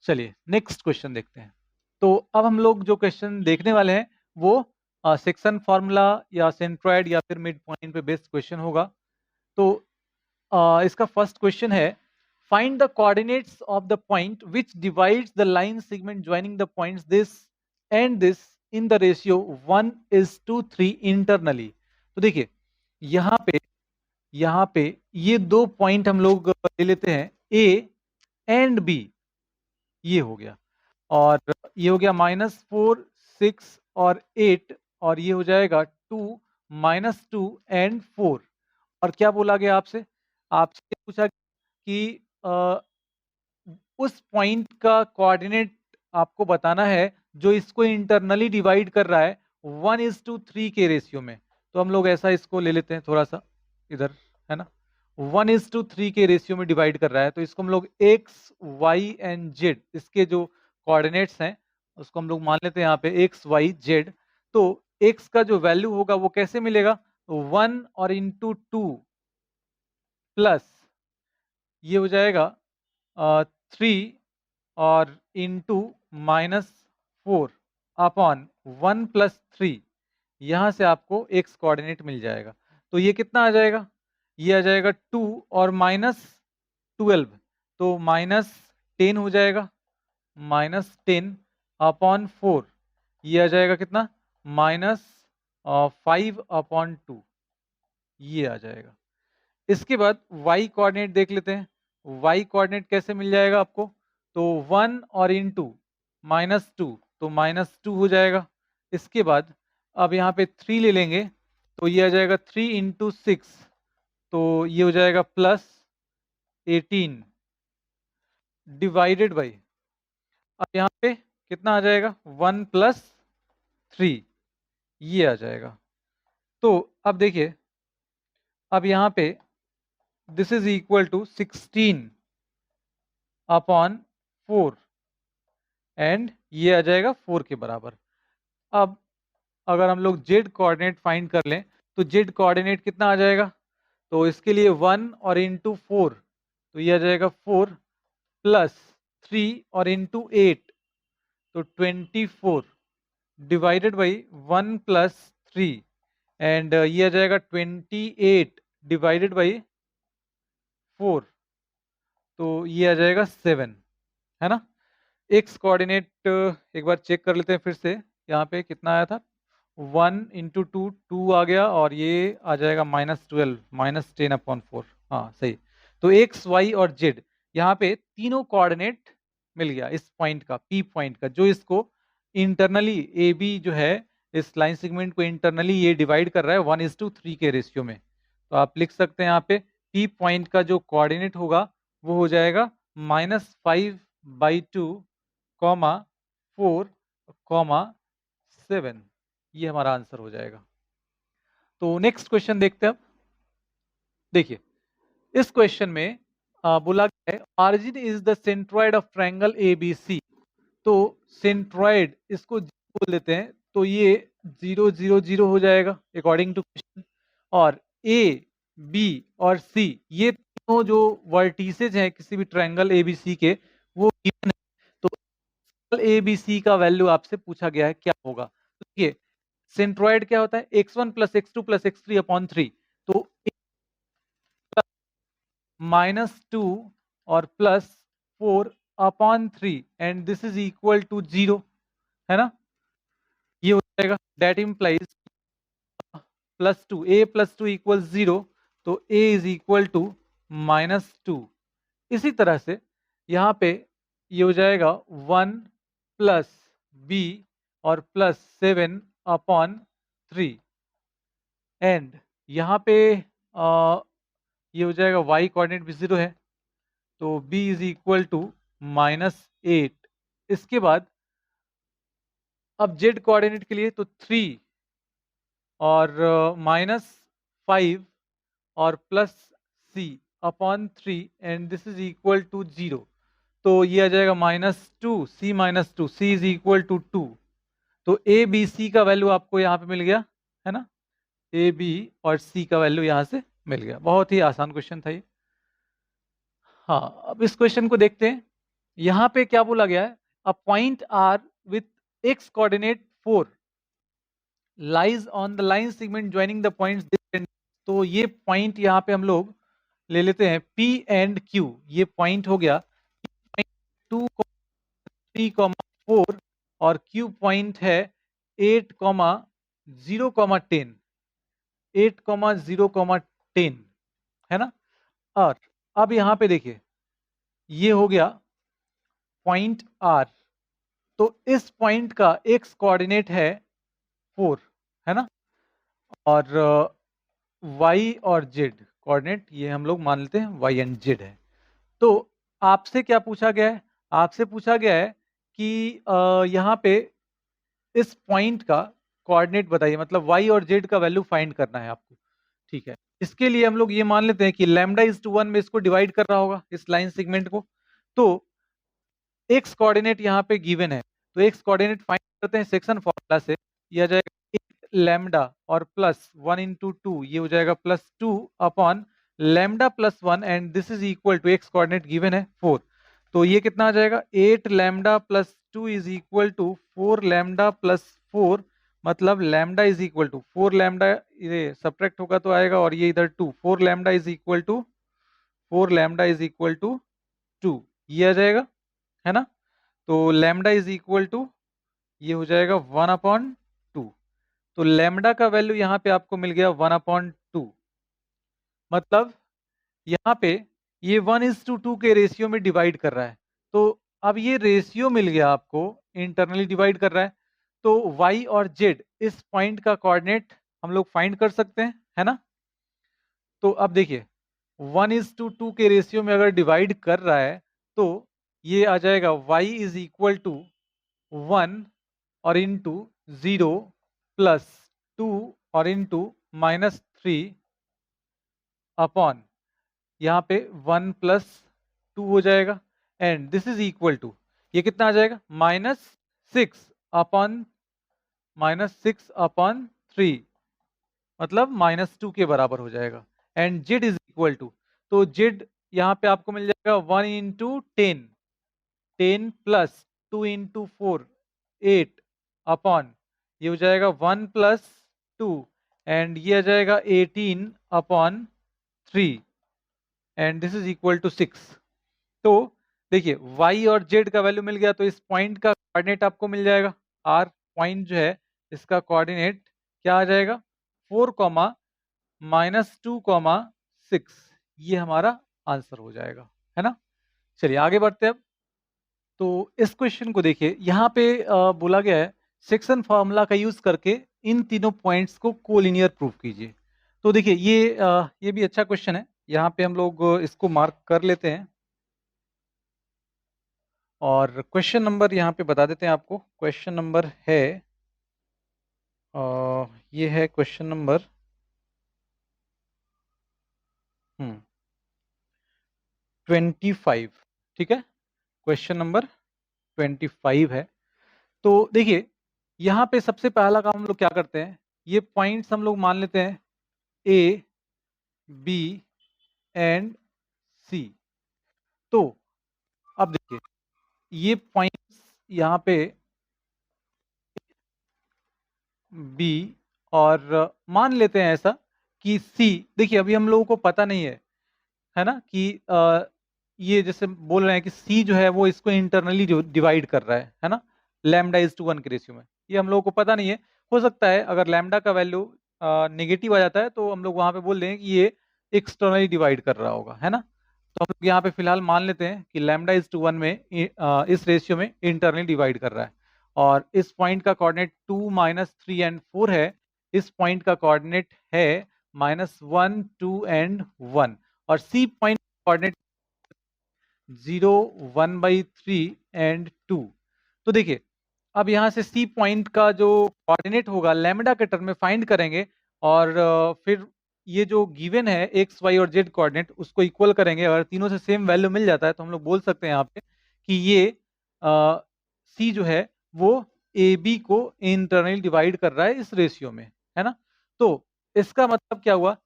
चलिए नेक्स्ट क्वेश्चन देखते हैं। तो अब हम लोग जो क्वेश्चन देखने वाले हैं वो सेक्शन फार्मूला या सेंट्रॉइड या फिर मिड पॉइंट पे बेस्ड क्वेश्चन होगा। तो इसका फर्स्ट क्वेश्चन है find the coordinates of the point which divides the line segment joining the points this and this in the ratio 1:3 internally. तो देखिए यहाँ पे ये दो पॉइंट हम लोग ले लेते हैं ए एंड बी, ये हो गया और ये हो गया -4 6 और 8 और ये हो जाएगा 2 -2 एंड 4। और क्या बोला गया आपसे? आपसे पूछा कि उस पॉइंट का कोऑर्डिनेट आपको बताना है जो इसको इंटरनली डिवाइड कर रहा है 1:3 के रेशियो में। तो हम लोग ऐसा इसको ले लेते हैं थोड़ा सा इधर, है ना। 1:3 के रेशियो में डिवाइड कर रहा है, तो इसको हम लोग एक्स वाई एंड जेड, इसके जो कोऑर्डिनेट्स हैं उसको हम लोग मान लेते हैं यहाँ पे एक्स वाई जेड। तो एक्स का जो वैल्यू होगा वो कैसे मिलेगा? 1 और इंटू 2 प्लस ये हो जाएगा 3 और इंटू -4 अपॉन 1 प्लस 3, यहाँ से आपको x कोऑर्डिनेट मिल जाएगा। तो ये कितना आ जाएगा? ये आ जाएगा 2 और -12, तो -10 हो जाएगा, -10 अपॉन 4, ये आ जाएगा कितना? -5/2, ये आ जाएगा। इसके बाद y कोऑर्डिनेट देख लेते हैं। y कोऑर्डिनेट कैसे मिल जाएगा आपको? तो 1 और इंटू -2, तो -2 हो जाएगा। इसके बाद अब यहाँ पे 3 ले लेंगे, तो ये आ जाएगा 3 इंटू 6, तो ये हो जाएगा +18 डिवाइडेड बाई, अब यहाँ पे कितना आ जाएगा? 1 प्लस 3, ये आ जाएगा। तो अब देखिए, अब यहाँ पे this is equal to 16 upon 4 and ये आ जाएगा 4 के बराबर। अब अगर हम लोग z कोऑर्डिनेट फाइंड कर लें, तो z कोऑर्डिनेट कितना आ जाएगा? तो इसके लिए 1 और इंटू 4, तो ये आ जाएगा 4 प्लस 3 और इंटू 8, तो 24 डिवाइडेड बाई 1 प्लस 3 एंड ये आ जाएगा 28 डिवाइडेड बाई 4, तो ये आ जाएगा 7, है ना? एक्स कोऑर्डिनेट एक बार चेक कर लेते हैं फिर से। यहाँ पे कितना आया था? 1 इंटू 2, 2 आ गया, और ये आ जाएगा -12, -10/4। हाँ सही। तो एक्स, वाई और जेड, यहाँ पे तीनों कोऑर्डिनेट मिल गया इस पॉइंट का, पी पॉइंट का, जो इसको इंटरनली ए बी जो है, इस लाइन सेगमेंट को इंटरनली ये डिवाइड कर रहा है 1:3 के रेशियो में। तो आप लिख सकते हैं यहाँ पे पी पॉइंट का जो कोऑर्डिनेट होगा वो हो जाएगा -5/2, 4, 7, ये हमारा आंसर हो जाएगा। तो नेक्स्ट क्वेश्चन देखते हैं अब। देखिए, इस क्वेश्चन में बोला गया है origin is the centroid of triangle ABC. तो सेंट्रॉइड इसको बोल देते हैं, तो ये 0 0 0 हो जाएगा अकॉर्डिंग टू क्वेश्चन। और ए, बी और सी, ये तीनों जो वर्टिसेज हैं किसी भी ट्रायंगल एबीसी के, वो गिवन है। तो ए बी सी का वैल्यू आपसे पूछा गया है क्या होगा। तो देखिए, सेंट्रॉइड क्या होता है? x1 plus x2 plus x3/3, तो -2 और +4/3 and this is equal to 0, है ना? ये हो जाएगा, दैट इम्प्लाइज +2, a + 2 = 0, तो a इज इक्वल टू -2। इसी तरह से यहाँ पे ये हो जाएगा 1 प्लस b और +7/3 एंड यहाँ पे ये हो जाएगा y कोऑर्डिनेट भी 0 है, तो b इज इक्वल टू -8। इसके बाद अब z कोऑर्डिनेट के लिए तो 3 और -5 और +c/3 and this is equal to 0, तो ये आ जाएगा -2 c-2, c is equal to 2। तो ए बी सी का वैल्यू आपको यहाँ पे मिल गया, है ना? ए बी और सी का वैल्यू यहाँ से मिल गया। बहुत ही आसान क्वेश्चन था ये। हाँ, अब इस क्वेश्चन को देखते हैं। यहाँ पे क्या बोला गया है? A point R with x coordinate 4 lies on the line segment joining the points this and, तो ये पॉइंट यहाँ पे हम लोग ले लेते हैं P एंड Q। ये पॉइंट हो गया 2, 3, 4 और Q पॉइंट है 8, 0, 10, 8, 0, 10, है ना? और अब यहाँ पे देखिए, ये हो गया पॉइंट R, तो इस पॉइंट का x कोऑर्डिनेट है 4, है ना? और y और z कोऑर्डिनेट ये हम लोग मान लेते हैं y एंड z है। तो आपसे क्या पूछा गया है? आपसे पूछा गया है कि यहाँ पे इस पॉइंट का कोऑर्डिनेट बताइए, मतलब y और z का वैल्यू फाइंड करना है आपको, ठीक है? इसके लिए हम लोग ये मान लेते हैं कि λ/1 में इसको डिवाइड कर रहा होगा, इस लाइन सेगमेंट को। तो x कोऑर्डिनेट यहाँ पे गिवन है, तो x कोऑर्डिनेट फाइंड करते हैं सेक्शन फॉर्मूला से। यह आ जाएगा लैम्डा और प्लस 1 इंटू टू, ये हो जाएगा plus 2 upon lambda plus 1 and this is equal to x coordinate given है 4। तो ये कितना आ जाएगा 8 lambda plus 2 is equal to 4 lambda plus 4, मतलब lambda is equal to 4 lambda, ये सब्ट्रैक्ट होगा तो आएगा और ये इधर 2, 4 lambda is equal to 4 lambda is equal to 2, ये आ जाएगा, है ना। तो लैम्डा इज इक्वल टू ये हो जाएगा 1/2। तो लैम्डा का वैल्यू यहाँ पे आपको मिल गया 1/2, मतलब यहाँ पे ये 1:2 के रेशियो में डिवाइड कर रहा है। तो अब ये रेशियो मिल गया आपको, इंटरनली डिवाइड कर रहा है, तो y और z इस पॉइंट का कोऑर्डिनेट हम लोग फाइंड कर सकते हैं, है ना। तो अब देखिए 1:2 के रेशियो में अगर डिवाइड कर रहा है तो ये आ जाएगा y इज इक्वल टू 1 और इंटू 0 प्लस 2 और इंटू -3 अपॉन यहाँ पे 1 प्लस 2 हो जाएगा and this is equal to ये कितना आ जाएगा -6/3, मतलब -2 के बराबर हो जाएगा and z is equal to, तो z यहाँ पे आपको मिल जाएगा 1 इंटू 10 प्लस 2 इंटू 4 8 अपॉन ये हो जाएगा 1 प्लस 2 एंड ये आ जाएगा 18/3 and this is equal to 6। तो देखिए y और z का वैल्यू मिल गया, तो इस पॉइंट का कोऑर्डिनेट आपको मिल जाएगा। r पॉइंट जो है इसका कोऑर्डिनेट क्या आ जाएगा 4, -2, 6, ये हमारा आंसर हो जाएगा, है ना। चलिए आगे बढ़ते हैं अब। तो इस क्वेश्चन को देखिए, यहाँ पे बोला गया है सेक्शन फॉर्मूला का यूज करके इन तीनों पॉइंट्स को कोलिनियर प्रूफ कीजिए। तो देखिए ये भी अच्छा क्वेश्चन है, यहाँ पे हम लोग इसको मार्क कर लेते हैं और क्वेश्चन नंबर यहाँ पे बता देते हैं आपको। क्वेश्चन नंबर है ये है क्वेश्चन नंबर 25, ठीक है। क्वेश्चन नंबर 25 है। तो देखिए यहाँ पे सबसे पहला काम हम लोग क्या करते हैं, ये पॉइंट्स हम लोग मान लेते हैं ए बी एंड सी। तो अब देखिए ये पॉइंट्स यहाँ पे बी और मान लेते हैं ऐसा कि सी, देखिए अभी हम लोगों को पता नहीं है ना कि ये जैसे बोल रहे हैं कि सी जो है वो इसको इंटरनली डिवाइड कर रहा है ना, लैम्डा इज टू 1 के रेशियो में। ये हम लोगों को पता नहीं है, हो सकता है अगर लैम्डा का वैल्यू नेगेटिव आ जाता है तो हम लोग वहां पे बोल दें कि ये एक्सटर्नली डिवाइड कर रहा होगा, है ना। तो हम लोग यहाँ पे फिलहाल मान लेते हैं कि लैम्डा इज टू 1 में इस रेशियो में इंटरनली डिवाइड कर रहा है और इस पॉइंट का कोऑर्डिनेट 2, -3 एंड 4 है। इस पॉइंट का कोऑर्डिनेट है -1, 2 एंड 1 और सी पॉइंट कोऑर्डिनेट 0, 1/3 एंड 2। तो देखिए अब यहाँ से सी पॉइंट का जो कोऑर्डिनेट होगा लैम्डा के टर्म में फाइंड करेंगे और फिर ये जो गिवन है एक्स वाई और जेड कोऑर्डिनेट उसको इक्वल करेंगे। अगर तीनों से सेम वैल्यू मिल जाता है तो हम लोग बोल सकते हैं यहाँ पे कि ये सी जो है वो ए बी को इंटरनली डिवाइड कर रहा है इस रेशियो में, है ना। तो इसका मतलब क्या हुआ,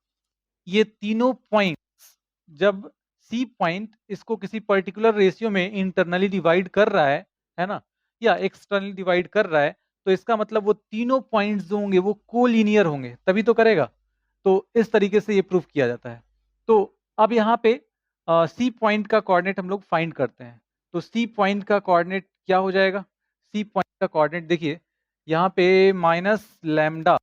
ये तीनों पॉइंट्स जब सी पॉइंट इसको किसी पर्टिकुलर रेशियो में इंटरनली डिवाइड कर रहा है ना, या एक्सटर्नली डिवाइड कर रहा है, तो इसका मतलब वो तीनों पॉइंट्स जो होंगे वो कोलिनियर होंगे तभी तो करेगा। तो इस तरीके से ये प्रूफ किया जाता है। तो अब यहाँ पे सी पॉइंट का कोऑर्डिनेट हम लोग फाइंड करते हैं। तो सी पॉइंट का कोऑर्डिनेट क्या हो जाएगा, सी पॉइंट का कोऑर्डिनेट देखिए यहाँ पे माइनस लैम्डा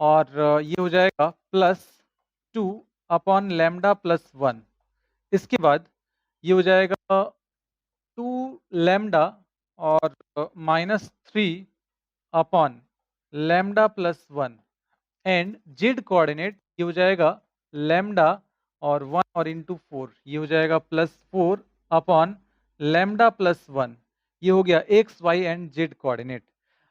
और ये हो जाएगा +2 अपॉन लैम्डा +1। इसके बाद ये हो जाएगा 2 लैम्डा और -3 upon lambda +1 and z coordinate ये हो जाएगा लैम्डा और 1 और इंटू 4, ये हो जाएगा +4 अपॉन लैम्डा +1। ये हो गया x y and z coordinate.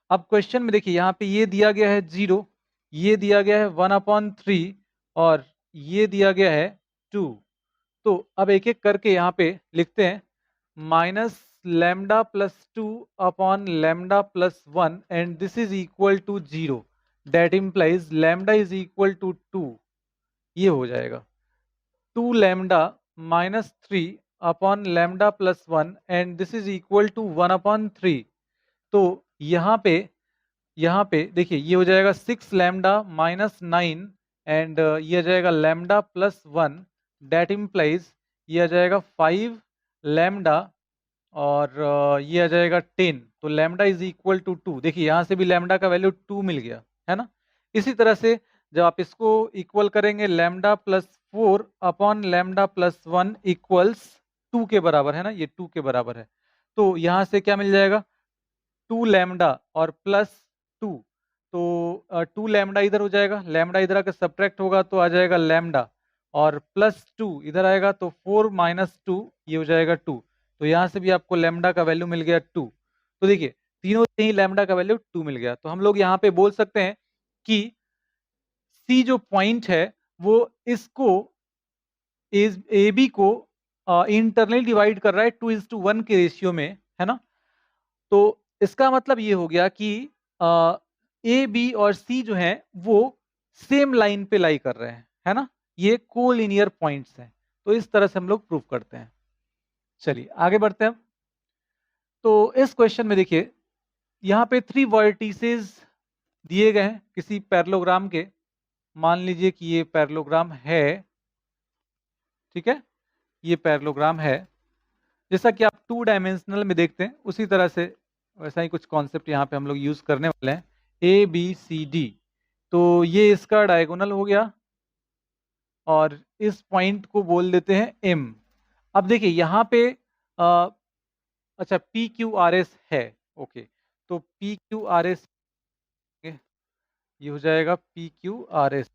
अब क्वेश्चन में देखिए यहाँ पे ये दिया गया है 0, ये दिया गया है 1/3 और ये दिया गया है 2। तो अब एक एक करके यहाँ पे लिखते हैं minus lambda +2 upon lambda +1 and this is equal to 0। That implies lambda is equal to 2, ये हो जाएगा 2 lambda minus 3 upon lambda plus 1 and this is equal to 1 upon 3। तो यहाँ पे देखिए ये हो जाएगा 6 लैम्डा माइनस 9 एंड ये आ जाएगा लैम्डा प्लस 1, दैट इम्प्लाइज ये आ जाएगा 5 लैम्डा और ये आ जाएगा 10। तो लैम्डा इज इक्वल टू 2। देखिए यहाँ से भी लैम्डा का वैल्यू 2 मिल गया, है ना। इसी तरह से जब आप इसको इक्वल करेंगे lambda plus 4 upon lambda plus 1 equals 2 के बराबर, है ना, ये 2 के बराबर है। तो यहाँ से क्या मिल जाएगा 2 लैम्डा और प्लस 2। तो 2 लैम्डा इधर हो जाएगा, लैम्डा इधर आकर सब्ट्रैक्ट होगा तो आ जाएगा लैम्डा, और प्लस 2 इधर आएगा तो 4 माइनस 2 ये हो जाएगा 2। तो यहाँ से भी आपको लैम्डा का वैल्यू मिल गया 2। तो देखिए तीनों से ही लैम्डा का वैल्यू 2 मिल गया। तो हम लोग यहाँ पे बोल सकते हैं कि सी जो पॉइंट है वो इसको ए बी को इंटरनली डिवाइड कर रहा है 2:1 के रेशियो में, है ना। तो इसका मतलब ये हो गया कि ए बी और सी जो है वो सेम लाइन पे लाई कर रहे हैं, है ना, ये कोलिनियर पॉइंट्स हैं। तो इस तरह से हम लोग प्रूव करते हैं। चलिए आगे बढ़ते हैं। तो इस क्वेश्चन में देखिए यहाँ पे 3 वर्टिसेस दिए गए हैं किसी पैरेललोग्राम के। मान लीजिए कि ये पैरेललोग्राम है, ठीक है, ये पैरेललोग्राम है। जैसा कि आप 2 डायमेंशनल में देखते हैं उसी तरह से वैसा ही कुछ कॉन्सेप्ट यहाँ पे हम लोग यूज करने वाले हैं। ए बी सी डी, तो ये इसका डायगोनल हो गया और इस पॉइंट को बोल देते हैं एम। अब देखिए यहाँ पे अ, अच्छा पी क्यू आर एस है, ओके। तो पी क्यू आर एस ये हो जाएगा P Q R S,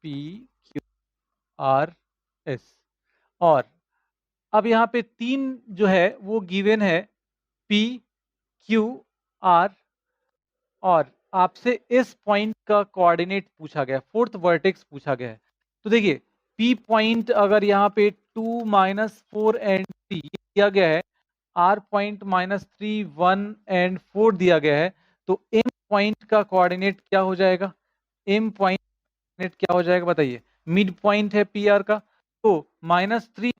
P Q R S. और अब यहाँ पे 3 जो है वो गिवन है पी क्यू आर, और आपसे इस पॉइंट का कोऑर्डिनेट पूछा गया, फोर्थ वर्टेक्स पूछा गया है। तो देखिए पी पॉइंट अगर यहाँ पे 2 माइनस 4 एंड 3 दिया गया है, आर पॉइंट माइनस 3 1 एंड 4 दिया गया है, तो एम पॉइंट का कोऑर्डिनेट क्या हो जाएगा, एम पॉइंट क्या हो जाएगा बताइए। मिड पॉइंट है पी आर का, तो -3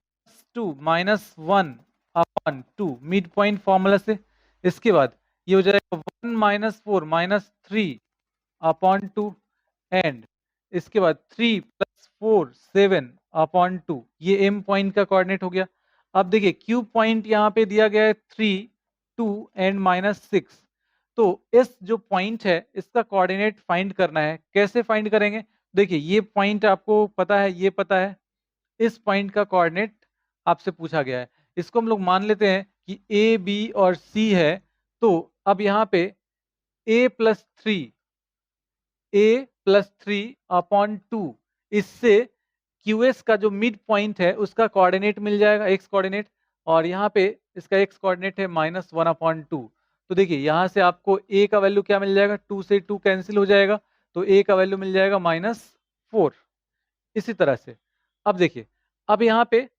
2 -1/2 मिड पॉइंट फॉर्मूला से। इसके बाद ये हो जाएगा 1 - 4 -3/2 एंड इसके बाद 3 + 4 7/2, ये एम पॉइंट का कोऑर्डिनेट हो गया। अब देखिए क्यू पॉइंट यहाँ पे दिया गया है 3 2 एंड -6। तो इस जो पॉइंट है इसका कोऑर्डिनेट फाइंड करना है। कैसे फाइंड करेंगे, देखिए ये पॉइंट आपको पता है, ये पता है, इस पॉइंट का कोऑर्डिनेट आपसे पूछा गया है। इसको हम लोग मान लेते हैं कि ए बी और सी है। तो अब यहाँ पे a+3/2 इससे QS का जो मिड पॉइंट है उसका कोऑर्डिनेट मिल जाएगा, एक्स कोऑर्डिनेट, और यहाँ पे इसका एक्स कोऑर्डिनेट है -1/2। तो देखिए यहाँ से आपको a का वैल्यू क्या मिल जाएगा, 2 से 2 कैंसिल हो जाएगा, तो a का वैल्यू मिल जाएगा -4। इसी तरह से अब देखिए, अब यहाँ पे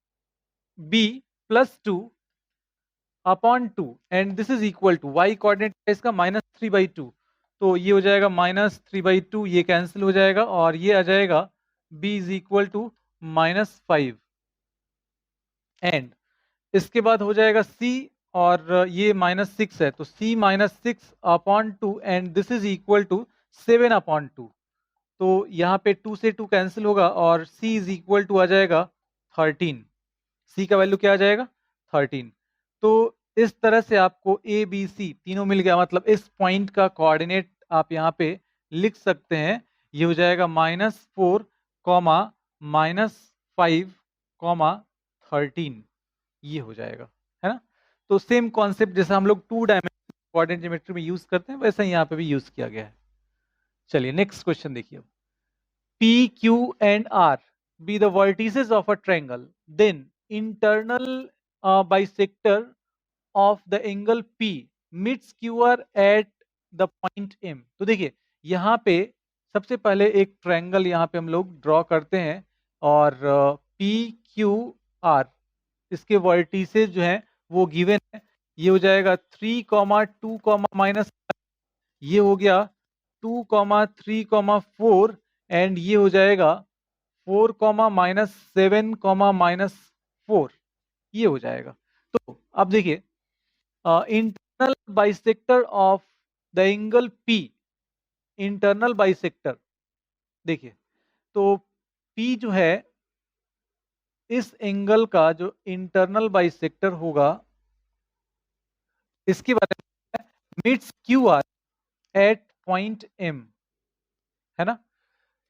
b+2/2 and this is equal to y coordinate है इसका -3/2। तो ये हो जाएगा -3/2, ये कैंसिल हो जाएगा और ये आ जाएगा b is equal to -5 and इसके बाद हो जाएगा c, और ये -6 है तो c -6/2 and this is equal to 7/2। तो यहाँ पे 2 से 2 कैंसिल होगा और c इज इक्वल टू आ जाएगा 13। c का वैल्यू क्या आ जाएगा 13। तो इस तरह से आपको ए बी सी तीनों मिल गया, मतलब इस पॉइंट का कोऑर्डिनेट आप यहाँ पे लिख सकते हैं। ये हो जाएगा -4, -5, 13, ये हो जाएगा, है ना। तो सेम कॉन्सेप्ट जैसा हम लोग 2 डायमेंशनल कोऑर्डिनेट ज्योमेट्री में यूज करते हैं वैसा ही यहाँ पे भी यूज किया गया है। चलिए नेक्स्ट क्वेश्चन देखिए। P, Q and R be the vertices of a triangle, then internal bisector of the angle P meets QR at the point M। तो देखिए यहाँ पे सबसे पहले एक ट्रायंगल यहाँ पे हम लोग ड्रॉ करते हैं, और P Q R इसके वर्टिसेस जो हैं वो गिवन है। ये हो जाएगा 3, 2, -, ये हो गया 2,3,4 एंड ये हो जाएगा 4, -7, -4, ये हो जाएगा। तो अब देखिए internal bisector of the angle P, internal bisector देखिए, तो P जो है इस एंगल का जो इंटरनल बाइसेक्टर होगा इसके बारे में meets QR at point M, है ना।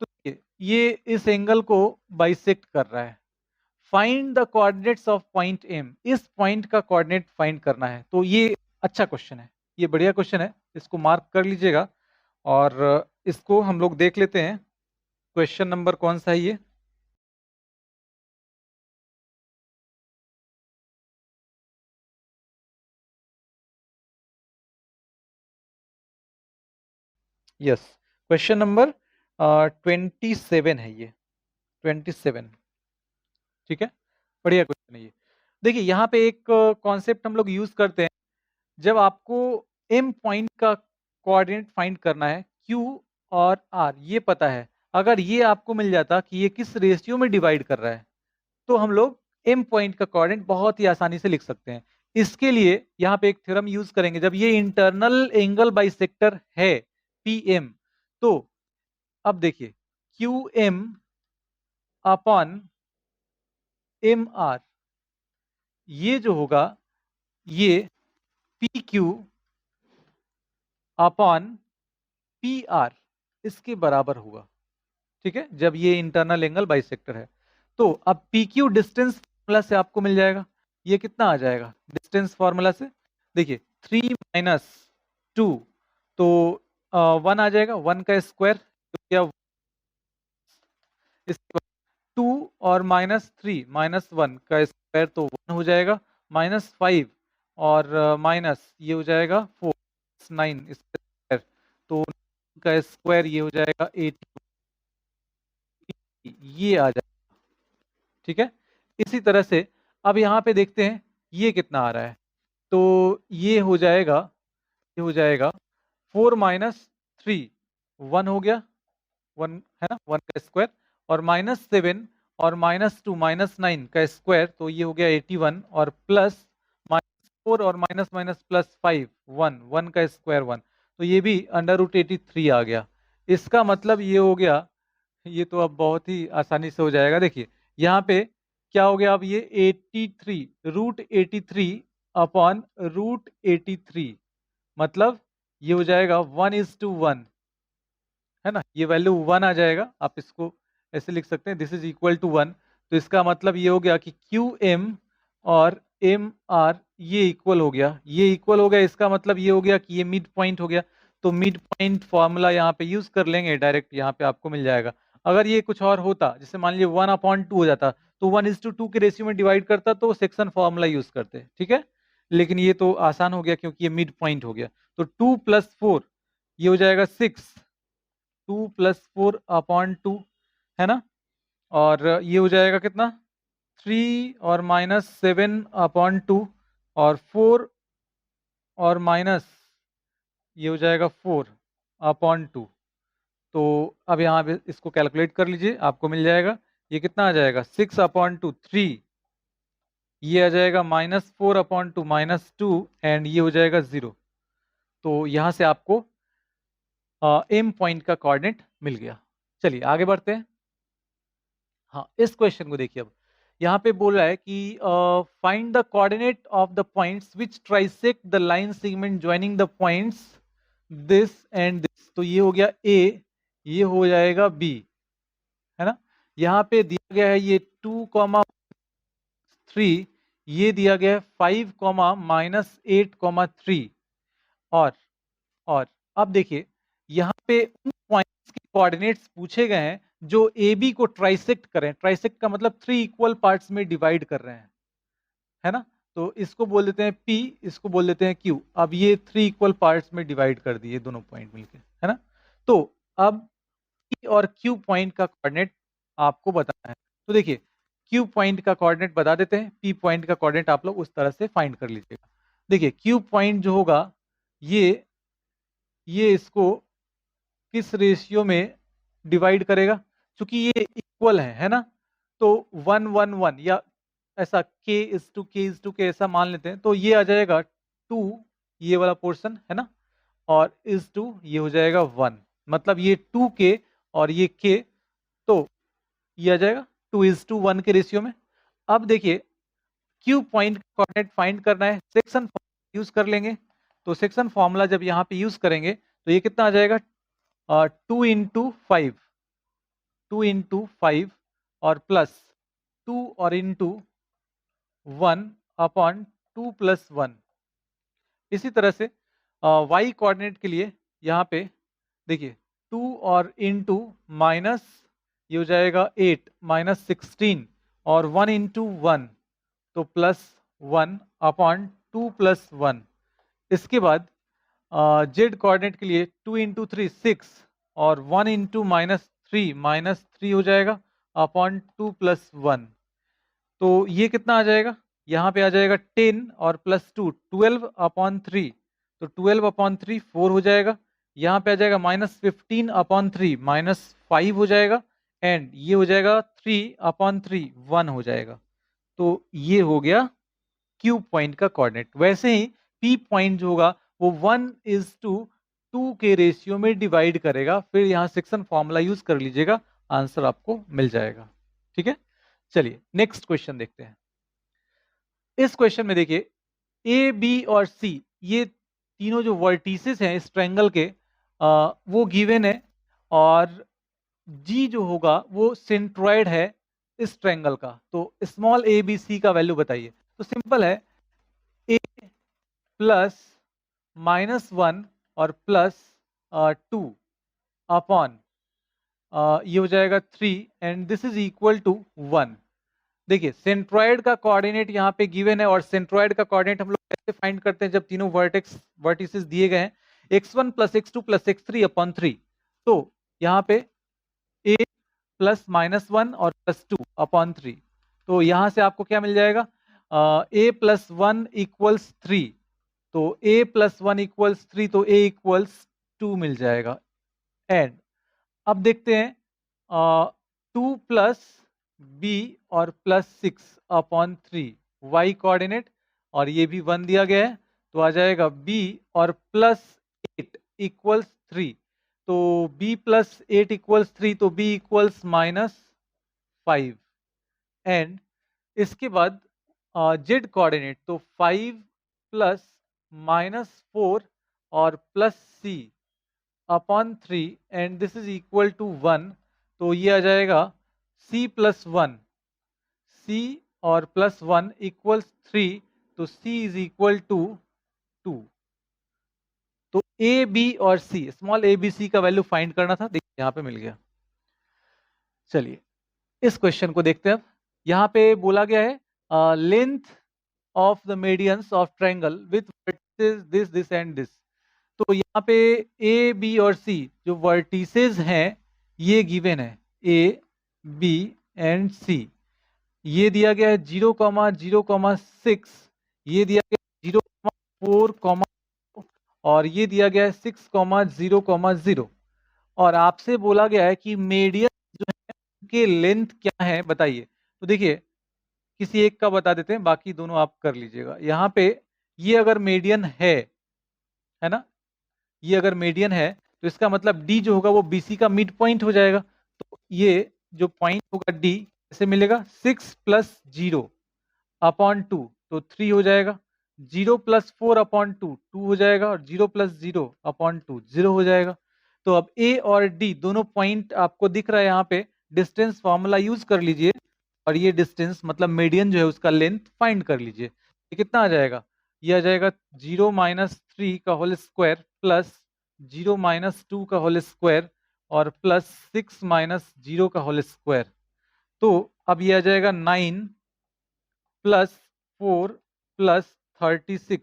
तो ये इस एंगल को बाइसेक्ट कर रहा है। Find the coordinates of point M, इस पॉइंट का कोऑर्डिनेट फाइंड करना है। तो ये अच्छा क्वेश्चन है, ये बढ़िया क्वेश्चन है, इसको मार्क कर लीजिएगा। और इसको हम लोग देख लेते हैं क्वेश्चन नंबर कौन सा है ये। यस, क्वेश्चन नंबर 27 है ये, 27। ठीक है, बढ़िया क्वेश्चन है ये। देखिए यहाँ पे एक कॉन्सेप्ट हम लोग यूज करते हैं जब आपको M पॉइंट का कोऑर्डिनेट फाइंड करना है, Q और R ये पता है, अगर ये आपको मिल जाता कि ये किस रेशियो में डिवाइड कर रहा है, तो हम लोग M पॉइंट का कोऑर्डिनेट बहुत ही आसानी से लिख सकते हैं। इसके लिए यहाँ पे एक थ्योरम यूज करेंगे, जब ये इंटरनल एंगल बाइसेक्टर है PM, तो अब देखिए QM अपॉन MR, ये जो होगा ये PQ अपॉन PR इसके बराबर होगा। ठीक है, जब ये इंटरनल एंगल बाइसेक्टर है। तो अब PQ डिस्टेंस फॉर्मूला से आपको मिल जाएगा, ये कितना आ जाएगा डिस्टेंस फॉर्मूला से, देखिए 3 - 2, तो 1 आ जाएगा, 1 का स्क्वायर, तो क्या 2 और -3 -1 का स्क्वायर तो 1 हो जाएगा, -5 और माइनस ये हो जाएगा 4, 9 इसका स्क्वायर, तो 9 का स्क्वायर ये हो जाएगा 80, ये आ जाएगा। ठीक है, इसी तरह से अब यहाँ पे देखते हैं ये कितना आ रहा है, तो ये हो जाएगा, ये हो जाएगा 4 - 3, 1 हो गया, 1 है ना, 1 का स्क्वायर, और -7 और -2 -9 का स्क्वायर, तो ये हो गया 81, और प्लस -4 और माइनस माइनस प्लस 5, 1, 1 का स्क्वायर 1, तो ये भी √83 आ गया। इसका मतलब ये हो गया, ये तो अब बहुत ही आसानी से हो जाएगा। देखिए यहाँ पे क्या हो गया, अब ये 83 √83 अपॉन √83, मतलब ये हो जाएगा 1:1, है ना, ये वैल्यू 1 आ जाएगा। आप इसको ऐसे लिख सकते हैं, दिस इज इक्वल टू 1। तो इसका मतलब ये हो गया कि QM और MR ये इक्वल हो गया, ये इक्वल हो गया, इसका मतलब ये हो गया कि ये मिड पॉइंट हो गया। तो मिड पॉइंट फॉर्मूला यहाँ पे यूज कर लेंगे, डायरेक्ट यहाँ पे आपको मिल जाएगा। अगर ये कुछ और होता, जैसे मान लीजिए 1/2 हो जाता, तो 1:2 के रेशियो में डिवाइड करता तो सेक्शन फॉर्मूला यूज करते, ठीक है। लेकिन ये तो आसान हो गया क्योंकि ये मिड पॉइंट हो गया। तो 2 + 4 ये हो जाएगा 6, 2 + 4/2, है ना, और ये हो जाएगा कितना 3 और -7/2, और 4 और माइनस ये हो जाएगा 4/2। तो अब यहाँ पे इसको कैलकुलेट कर लीजिए, आपको मिल जाएगा ये कितना आ जाएगा 6/2, 3, ये आ जाएगा -4/2 -2, एंड ये हो जाएगा 0। तो यहाँ से आपको M पॉइंट का कोऑर्डिनेट मिल गया। चलिए आगे बढ़ते हैं। हाँ, इस क्वेश्चन को देखिए, अब यहाँ पे बोल रहा है कि find the coordinate of the points which trisect the line segment joining the points this and this. तो ये हो गया A, ये हो जाएगा B, है ना। यहाँ पे दिया गया है ये 2,3, ये दिया गया है 5, -8,3, और और अब देखिए यहाँ पे उन पॉइंट्स के कोऑर्डिनेट्स पूछे गए हैं जो ए बी को ट्राइसेक्ट करें। ट्राइसेक्ट का मतलब 3 इक्वल पार्ट्स में डिवाइड कर रहे हैं, है ना। तो इसको बोल देते हैं P, इसको बोल देते हैं Q। अब ये 3 इक्वल पार्ट्स में डिवाइड कर दिए दोनों पॉइंट मिलके, है ना। तो अब P और Q पॉइंट का कोऑर्डिनेट आपको बताना है। तो देखिए Q पॉइंट का कोऑर्डिनेट बता देते हैं, P पॉइंट का कोऑर्डिनेट आप लोग उस तरह से फाइंड कर लीजिएगा। देखिए Q पॉइंट जो होगा ये इसको किस रेशियो में डिवाइड करेगा? क्योंकि ये इक्वल है ना, तो 1 1 1 या ऐसा k/k ऐसा मान लेते हैं, तो ये आ जाएगा 2, ये वाला पोर्शन है ना, और इज टू ये हो जाएगा 1, मतलब ये 2k और ये k, तो ये आ जाएगा 2:1 के रेशियो में। अब देखिए क्यू पॉइंट कोऑर्डिनेट फाइंड करना है, सेक्शन यूज कर लेंगे। तो सेक्शन फॉर्मूला जब यहाँ पे यूज करेंगे तो ये कितना आ जाएगा, 2 × 5, 2 × 5 और प्लस 2 और इंटू 1/2+1। इसी तरह से y कोऑर्डिनेट के लिए यहाँ पे देखिए 2 और इंटू माइनस ये हो जाएगा 8 -16 और 1 इंटू 1 तो +1/2+1। इसके बाद जेड कोऑर्डिनेट के लिए 2 इंटू 3 6 और 1 इंटू -3 हो जाएगा /2+1। तो ये कितना आ जाएगा, यहाँ पे आ जाएगा 10 और +2 12/3, तो 12/3 4 हो जाएगा। यहाँ पे आ जाएगा -15/3 -5 हो जाएगा, एंड ये हो जाएगा 3/3 1 हो जाएगा। तो ये हो गया क्यू पॉइंट का कोऑर्डिनेट। वैसे ही पी पॉइंट जो होगा वो 1:2 के रेशियो में डिवाइड करेगा। फिर यहाँ सेक्शन फॉर्मूला यूज कर लीजिएगा, आंसर आपको मिल जाएगा। ठीक है, चलिए नेक्स्ट क्वेश्चन देखते हैं। इस क्वेश्चन में देखिए ए बी और सी ये तीनों जो वर्टिसेस हैं इस ट्रायंगल के वो गिवन है, और जी जो होगा वो सेंट्रॉइड है इस ट्रायंगल का। तो स्मॉल ए बी सी का वैल्यू बताइए। तो सिंपल है, ए प्लस -1 और +2 अपॉन ये हो जाएगा 3 and this is equal to 1। देखिए सेंट्रॉइड का कोऑर्डिनेट यहाँ पे गिवन है, और सेंट्रॉइड का कोऑर्डिनेट हम लोग कैसे फाइंड करते हैं, जब तीनों वर्टिसेस दिए गए हैं, x1 + x2 + x3/3। तो यहाँ पे a प्लस -1 और +2/3, तो यहाँ से आपको क्या मिल जाएगा, a + 1 = 3, तो a + 1 = 3, तो a = 2 मिल जाएगा। एंड अब देखते हैं 2 + b और +6/3 y कोऑर्डिनेट, और ये भी 1 दिया गया है, तो आ जाएगा b और +8 = 3, तो b + 8 = 3, तो b = -5। एंड इसके बाद जेड कोऑर्डिनेट, तो 5 + -4 और +c/3 and this is equal to 1, तो ये आ जाएगा c + 1, c और +1 = 3, तो c = 2। तो ए बी और सी, स्मॉल ए बी सी का वैल्यू फाइंड करना था, देखिए यहाँ पे मिल गया। चलिए इस क्वेश्चन को देखते हैं। अब यहाँ पे बोला गया है length of the medians of triangle with vertices this this and this. तो यहाँ पे ए बी और सी जो वर्टिसेस हैं ये गिवन है, ए बी एंड सी। ये दिया गया है 0,0,6, ये दिया गया 0,4, और ये दिया गया है 6,0,0। और आपसे बोला गया है कि मीडियन जो है उनके लेंथ क्या है बताइए। तो देखिए किसी एक का बता देते हैं, बाकी दोनों आप कर लीजिएगा। यहाँ पे ये अगर मीडियन है ना, ये अगर मीडियन है तो इसका मतलब डी जो होगा वो बीसी का मिड पॉइंट हो जाएगा। तो ये जो पॉइंट होगा डी कैसे मिलेगा, 6 + 0/2, तो 3 हो जाएगा। 0 + 4/2 2 हो जाएगा, और 0 + 0/2 0 हो जाएगा। तो अब ए और डी दोनों पॉइंट आपको दिख रहा है यहाँ पे, डिस्टेंस फॉर्मूला यूज कर लीजिए, और ये डिस्टेंस मतलब मीडियन जो है उसका लेंथ फाइंड कर लीजिए। ये कितना आ जाएगा, ये आ जाएगा 0 - 3 का होल स्क्वायर प्लस 0 - 2 का होल स्क्वायर और प्लस 6 - 0 का होल स्क्वायर। तो अब ये आ जाएगा 9 + 4 + 36,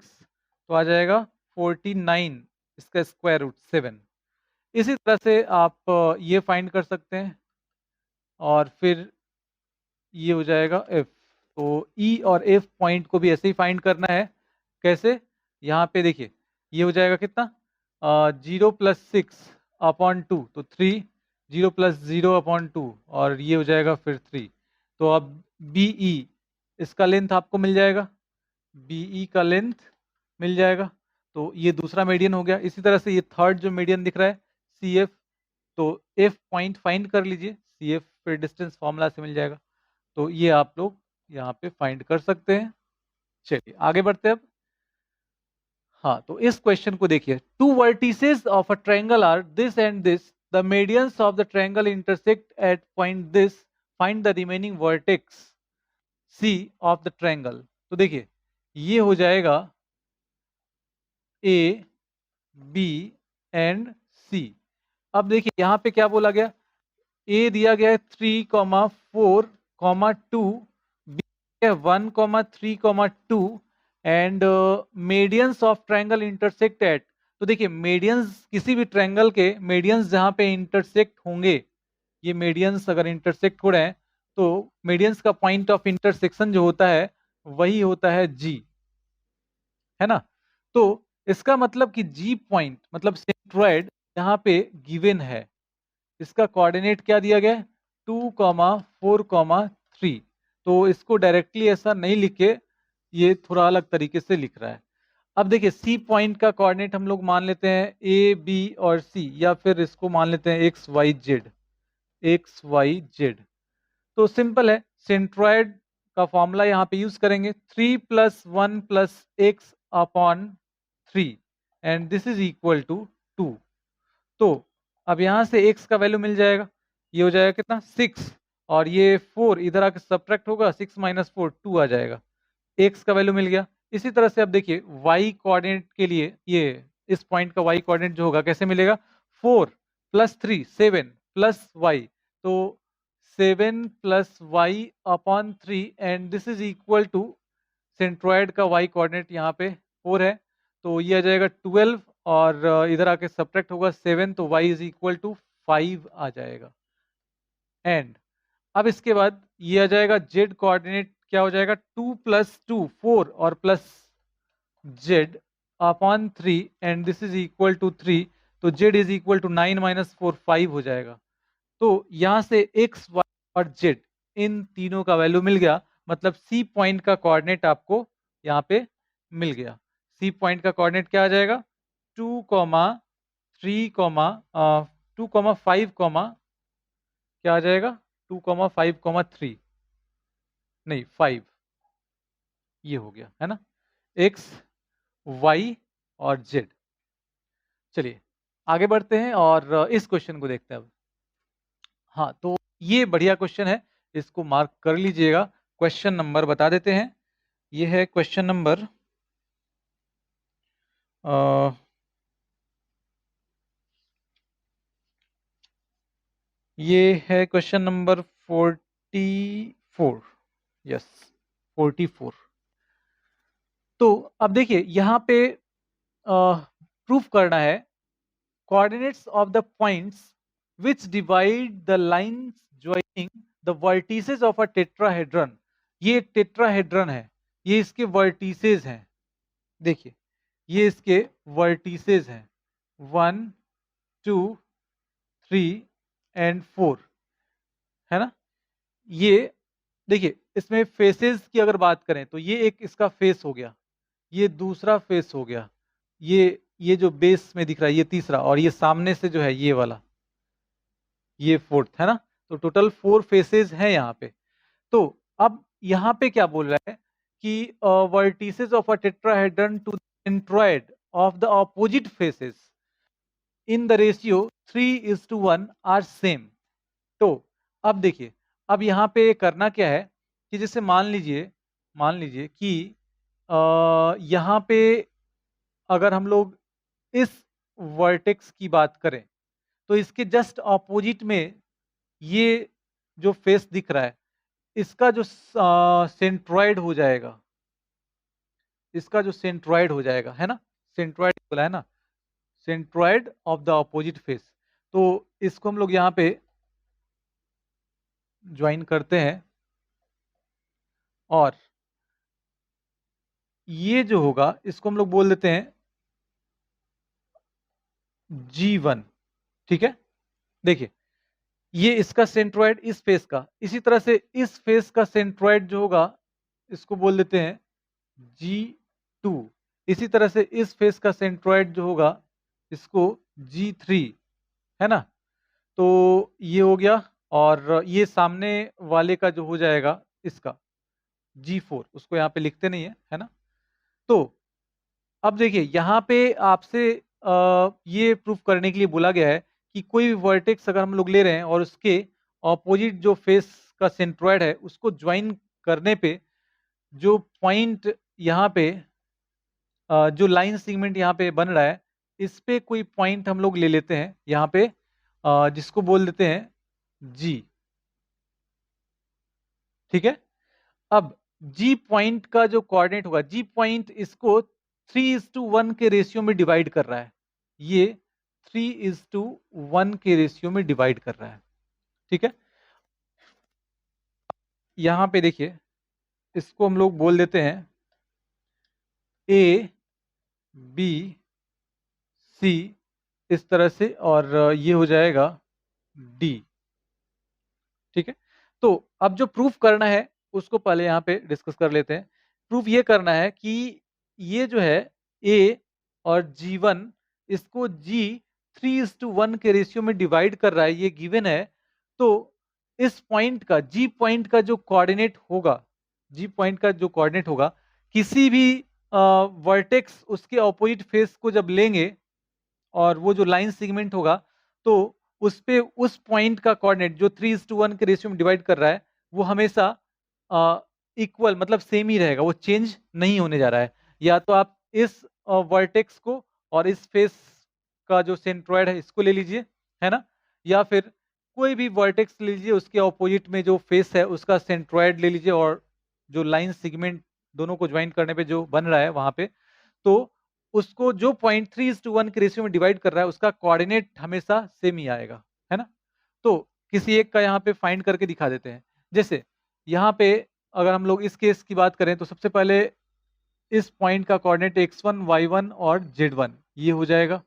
तो आ जाएगा 49, इसका स्क्वायर रूट 7। इसी तरह से आप ये फाइंड कर सकते हैं, और फिर ये हो जाएगा एफ। तो ई और एफ पॉइंट को भी ऐसे ही फाइंड करना है। कैसे, यहाँ पे देखिए ये हो जाएगा कितना, 0 + 6 अपॉन 2, तो 3, 0 प्लस 0 अपॉन 2, और ये हो जाएगा फिर 3। तो अब BE इसका लेंथ आपको मिल जाएगा, BE का लेंथ मिल जाएगा। तो ये दूसरा मीडियन हो गया। इसी तरह से ये थर्ड जो मीडियन दिख रहा है CF, तो F पॉइंट फाइंड कर लीजिए, CF फिर डिस्टेंस फॉर्मूला से मिल जाएगा। तो ये आप लोग यहाँ पे फाइंड कर सकते हैं। चलिए आगे बढ़ते हैं अब। हाँ, तो इस क्वेश्चन को देखिए, two vertices of a triangle are this and this, the medians of the triangle intersect at point this, find the remaining vertex C of the triangle. तो देखिए ये हो जाएगा A, B एंड C। अब देखिए यहाँ पे क्या बोला गया, A दिया गया है 3,4,2, B है 1,3,2 and medians of triangle intersect eight. तो देखिए मीडियंस किसी भी ट्रायंगल के मीडियंस जहां पे इंटरसेक्ट होंगे, ये मीडियंस अगर इंटरसेक्ट हो रहे हैं तो मीडियंस का पॉइंट ऑफ इंटरसेक्शन जो होता है वही होता है G, है ना। तो इसका मतलब कि G पॉइंट मतलब सेंट्रोइड यहाँ पे गिवन है। इसका कोऑर्डिनेट क्या दिया गया है, 2,4,3। तो इसको डायरेक्टली ऐसा नहीं लिखे, ये थोड़ा अलग तरीके से लिख रहा है। अब देखिए सी पॉइंट का कोऑर्डिनेट हम लोग मान लेते हैं A, B और C, या फिर इसको मान लेते हैं XYZ, XYZ। तो सिंपल है, सेंट्रॉयड का फॉर्मूला यहाँ पे यूज करेंगे, 3 + 1 + x upon 3 and this is equal to 2। तो अब यहाँ से x का वैल्यू मिल जाएगा, ये हो जाएगा कितना 6, और ये 4 इधर आके सब्ट्रैक्ट होगा, 6 - 4 2 आ जाएगा, x का वैल्यू मिल गया। इसी तरह से अब देखिए y कोऑर्डिनेट के लिए ये इस पॉइंट का y कोऑर्डिनेट जो होगा कैसे मिलेगा, 4 + 3 7 + y, तो 7 + y upon 3 and this is equal to centroid का y कोऑर्डिनेट यहाँ पे 4 है, तो ये आ जाएगा 12, और इधर आके सब्ट्रैक्ट होगा 7, तो y इज इक्वल टू 5 आ जाएगा। एंड अब इसके बाद ये आ जाएगा z कोऑर्डिनेट क्या हो जाएगा, 2 + 2 4 और plus z upon 3 and this is equal to 3, तो z इज इक्वल टू 9 - 4 5 हो जाएगा। तो यहाँ से x, y और z इन तीनों का वैल्यू मिल गया, मतलब सी पॉइंट का कोऑर्डिनेट आपको यहाँ पे मिल गया। सी पॉइंट का कोऑर्डिनेट क्या आ जाएगा, 2, 3, 2,5, क्या आ जाएगा 2,5, 3, नहीं 5, ये हो गया है ना, x, y और z। चलिए आगे बढ़ते हैं और इस क्वेश्चन को देखते हैं अब। हाँ, तो ये बढ़िया क्वेश्चन है, इसको मार्क कर लीजिएगा। क्वेश्चन नंबर बता देते हैं, ये है क्वेश्चन नंबर ये है क्वेश्चन नंबर 44, यस 44। तो अब देखिए यहाँ पे प्रूफ करना है coordinates of the points which divide the lines joining the vertices of a tetrahedron। ये टेट्राहेड्रन है, ये इसके वर्टिसेस हैं। देखिए ये इसके वर्टिसेस हैं 1, 2, 3 एंड 4, है ना। ये देखिए इसमें फेसेस की अगर बात करें तो ये एक इसका फेस हो गया, ये दूसरा फेस हो गया, ये जो बेस में दिख रहा है ये तीसरा, और ये सामने से जो है ये वाला, ये फोर्थ, है ना। तो टोटल 4 फेसेस हैं यहाँ पे। तो अब यहाँ पे क्या बोल रहा है कि vertices of a tetrahedron to centroid of the opposite faces in the ratio 3:1 are same. तो अब देखिए, अब यहाँ पे करना क्या है कि जैसे मान लीजिए कि यहाँ पे अगर हम लोग इस वर्टेक्स की बात करें तो इसके जस्ट ऑपोजिट में ये जो फेस दिख रहा है, इसका जो सेंट्रॉइड हो जाएगा, इसका जो सेंट्रॉइड हो जाएगा, है ना, सेंट्रॉइड बोला है ना, centroid of the opposite face. तो इसको हम लोग यहाँ पे ज्वाइन करते हैं, और ये जो होगा इसको हम लोग बोल देते हैं G1, ठीक है, देखिए ये इसका सेंट्रोइड इस फेस का, इसी तरह से इस फेस का सेंट्रोइड जो होगा इसको बोल देते हैं G2, इसी तरह से इस फेस का सेंट्रोइड जो होगा इसको G3, है ना। तो ये हो गया, और ये सामने वाले का जो हो जाएगा इसका G4, उसको यहाँ पे लिखते नहीं है ना। तो अब देखिए यहाँ पे आपसे ये प्रूफ करने के लिए बोला गया है कि कोई भी वर्टेक्स अगर हम लोग ले रहे हैं और उसके ऑपोजिट जो फेस का सेंट्रोइड है उसको ज्वाइन करने पे जो पॉइंट यहाँ पे जो लाइन सेगमेंट यहाँ पे बन रहा है, इस पे कोई पॉइंट हम लोग ले लेते हैं यहाँ पे, जिसको बोल देते हैं G। ठीक है, अब G पॉइंट का जो कोऑर्डिनेट होगा, G पॉइंट इसको 3:1 के रेशियो में डिवाइड कर रहा है, ये 3:1 के रेशियो में डिवाइड कर रहा है। ठीक है, यहां पे देखिए इसको हम लोग बोल देते हैं A B C इस तरह से, और ये हो जाएगा D। ठीक है, तो अब जो प्रूफ करना है उसको पहले यहाँ पे डिस्कस कर लेते हैं। प्रूफ ये करना है कि ये जो है A और G1 इसको G 3:1 के रेशियो में डिवाइड कर रहा है, ये गिवन है। तो इस पॉइंट का G पॉइंट का जो कोऑर्डिनेट होगा, G पॉइंट का जो कोऑर्डिनेट होगा, किसी भी वर्टेक्स उसके ऑपोजिट फेस को जब लेंगे और वो जो लाइन सेगमेंट होगा, तो उस पे उस पॉइंट का कोऑर्डिनेट जो 3:1 के रेशियो में डिवाइड कर रहा है वो हमेशा इक्वल मतलब सेम ही रहेगा, वो चेंज नहीं होने जा रहा है। या तो आप इस वर्टेक्स को और इस फेस का जो सेंट्रोइड है इसको ले लीजिए, है ना, या फिर कोई भी वर्टेक्स ले लीजिए, उसके ऑपोजिट में जो फेस है उसका सेंट्रोइड ले लीजिए, और जो लाइन सेगमेंट दोनों को ज्वाइन करने पे जो बन रहा है वहां पे, तो उसको जो पॉइंट 3:1 के रेशियो में डिवाइड कर रहा है उसका कोऑर्डिनेट हमेशा सेम ही आएगा, है ना। तो किसी एक का यहाँ पे फाइंड करके दिखा देते हैं। जैसे यहाँ पे अगर हम लोग इस केस की बात करें तो सबसे पहले इस पॉइंट का कोऑर्डिनेट x1 y1 और z1 ये हो जाएगा।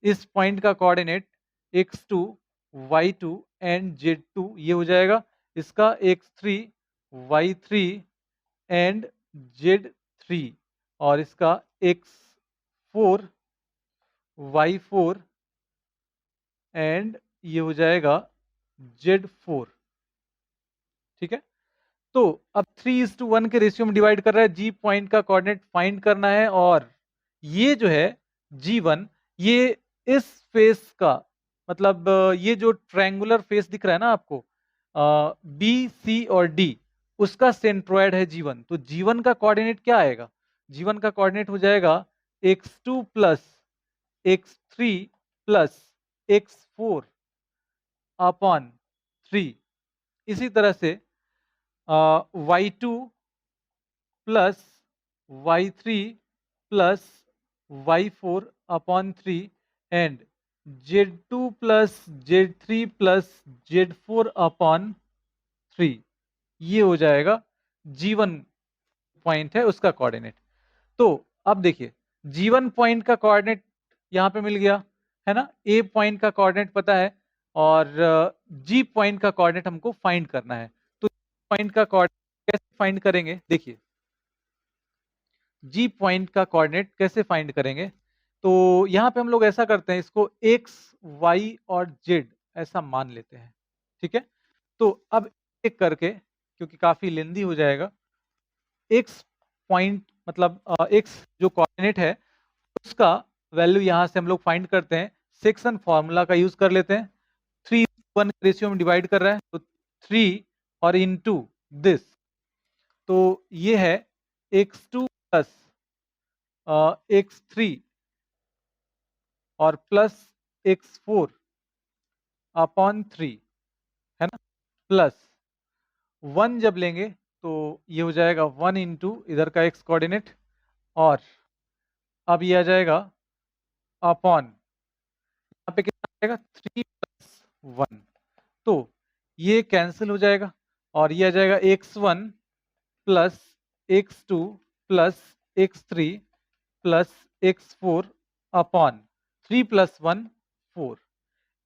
इस पॉइंट का coordinate x2 y2 and z2 ये हो जाएगा। इसका x3 y3 एंड z3, और इसका x4 y4 एंड ये हो जाएगा z4। ठीक है, तो अब 3:1 के रेशियो में डिवाइड कर रहा है, G पॉइंट का कोऑर्डिनेट फाइंड करना है, और ये जो है G1 ये इस फेस का मतलब ये जो ट्रायंगुलर फेस दिख रहा है ना आपको, B C और D, उसका सेंट्रोइड है G1। तो G1 का कोऑर्डिनेट क्या आएगा? G1 का कोऑर्डिनेट हो जाएगा x2 plus x3 plus x4 upon 3। इसी तरह से y2 plus y3 plus y4 upon 3 and z2 plus z3 plus z4 upon 3, ये हो जाएगा G1 पॉइंट है उसका कोऑर्डिनेट। तो अब देखिए G1 पॉइंट का कोऑर्डिनेट यहाँ पे मिल गया, है ना, A पॉइंट का कोऑर्डिनेट पता है, और G पॉइंट का कोऑर्डिनेट हमको फाइंड करना है। तो पॉइंट का कोऑर्डिनेट कैसे फाइंड करेंगे? देखिए G पॉइंट का कोऑर्डिनेट कैसे फाइंड करेंगे, तो यहाँ पे हम लोग ऐसा करते हैं, इसको x y और z ऐसा मान लेते हैं। ठीक है, तो अब एक करके, क्योंकि काफी लेंदी हो जाएगा, x पॉइंट मतलब x जो कोऑर्डिनेट है उसका वैल्यू यहाँ से हम लोग फाइंड करते हैं, सेक्शन फॉर्मूला का यूज कर लेते हैं। 3:1 रेशियो में डिवाइड कर रहा है तो 3 और इनटू दिस, तो ये है x2 प्लस x3 और प्लस x4 अपॉन 3, है ना, प्लस 1 जब लेंगे तो ये हो जाएगा 1 इंटू इधर का x कोऑर्डिनेट, और अब ये आ जाएगा अपॉन, यहाँ पे कितना आएगा 3 प्लस 1, तो ये कैंसिल हो जाएगा, और ये आ जाएगा x1 plus x2 plus x3 plus x4 upon 3 plus 1 4।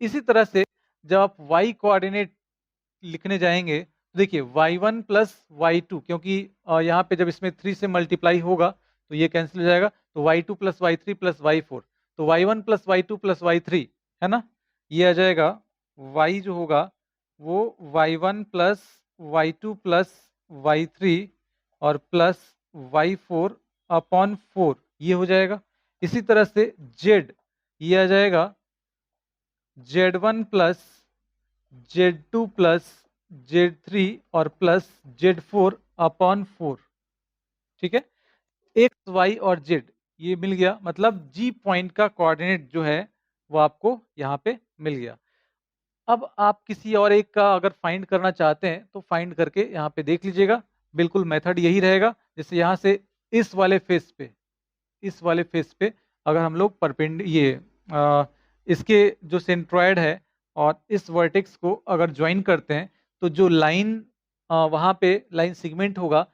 इसी तरह से जब आप y कोऑर्डिनेट लिखने जाएंगे तो देखिए y1 प्लस y2, क्योंकि यहाँ पे जब इसमें 3 से मल्टीप्लाई होगा तो ये कैंसिल हो जाएगा, तो y2 plus y3 plus y4, तो y1 plus y2 plus y3 है ना, ये आ जाएगा y जो होगा वो y1 plus y2 plus y3 और प्लस y4 अपॉन 4 ये हो जाएगा। इसी तरह से z ये आ जाएगा z1 plus z2 plus z3 और प्लस z4 अपॉन 4। ठीक है, एक्स वाई और जेड ये मिल गया, मतलब जी पॉइंट का कोऑर्डिनेट जो है वो आपको यहाँ पे मिल गया। अब आप किसी और एक का अगर फाइंड करना चाहते हैं तो फाइंड करके यहाँ पे देख लीजिएगा, बिल्कुल मेथड यही रहेगा। जैसे यहाँ से इस वाले फेस पे, इस वाले फेस पे अगर हम लोग इसके जो सेंट्रॉयड है और इस वर्टेक्स को अगर ज्वाइन करते हैं तो जो लाइन वहां पे लाइन सेगमेंट होगा,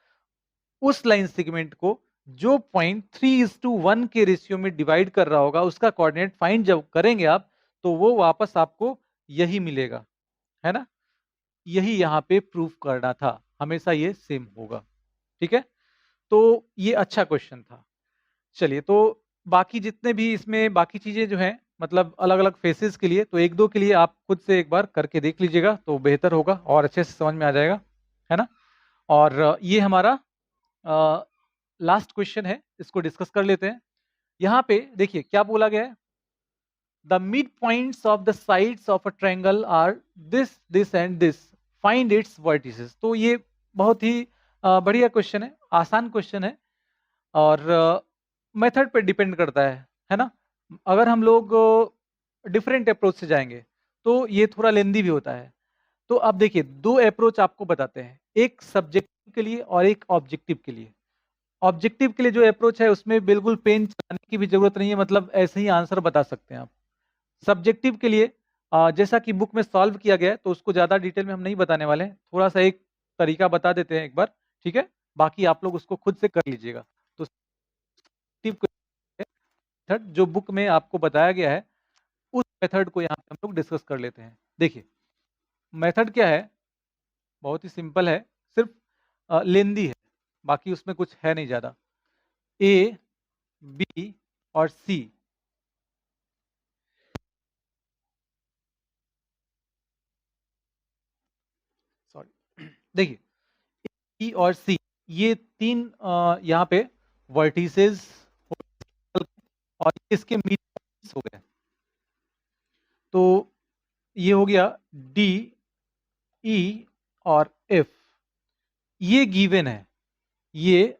उस लाइन सेगमेंट को जो पॉइंट 3:1 के रेशियो में डिवाइड कर रहा होगा उसका कोऑर्डिनेट फाइंड जब करेंगे आप तो वो वापस आपको यही मिलेगा, है ना। यही यहाँ पे प्रूफ करना था, हमेशा ये सेम होगा। ठीक है, तो ये अच्छा क्वेश्चन था। चलिए, तो बाकी जितने भी इसमें बाकी चीजें जो हैं मतलब अलग अलग फेसेस के लिए, तो एक दो के लिए आप खुद से एक बार करके देख लीजिएगा तो बेहतर होगा और अच्छे से समझ में आ जाएगा, है ना। और ये हमारा लास्ट क्वेश्चन है, इसको डिस्कस कर लेते हैं। यहाँ पे देखिए क्या बोला गया है, the midpoints of the sides of a triangle are this this and this, find its vertices. तो ये बहुत ही बढ़िया क्वेश्चन है, आसान क्वेश्चन है और मेथड पे डिपेंड करता है ना। अगर हम लोग डिफरेंट अप्रोच से जाएंगे तो ये थोड़ा लेंदी भी होता है। तो अब देखिए दो अप्रोच आपको बताते हैं, एक सब्जेक्टिव के लिए और एक ऑब्जेक्टिव के लिए। ऑब्जेक्टिव के लिए जो अप्रोच है उसमें बिल्कुल पेन चलाने की भी जरूरत नहीं है, मतलब ऐसे ही आंसर बता सकते हैं आप। सब्जेक्टिव के लिए जैसा कि बुक में सॉल्व किया गया है तो उसको ज्यादा डिटेल में हम नहीं बताने वाले हैं, थोड़ा सा एक तरीका बता देते हैं एक बार, ठीक है। बाकी आप लोग उसको खुद से कर लीजिएगा। तो मेथड जो बुक में आपको बताया गया है उस मेथड को यहाँ पे हम लोग डिस्कस कर लेते हैं। देखिए मेथड क्या है, बहुत ही सिंपल है, सिर्फ लेंदी है, बाकी उसमें कुछ है नहीं ज्यादा। ए बी और सी, सॉरी देखिए ई और सी ये तीन यहाँ पे वर्टिसेस और इसके मिड पॉइंट्स हो गए। तो ये हो गया डी ई और एफ, ये गिवन है, ये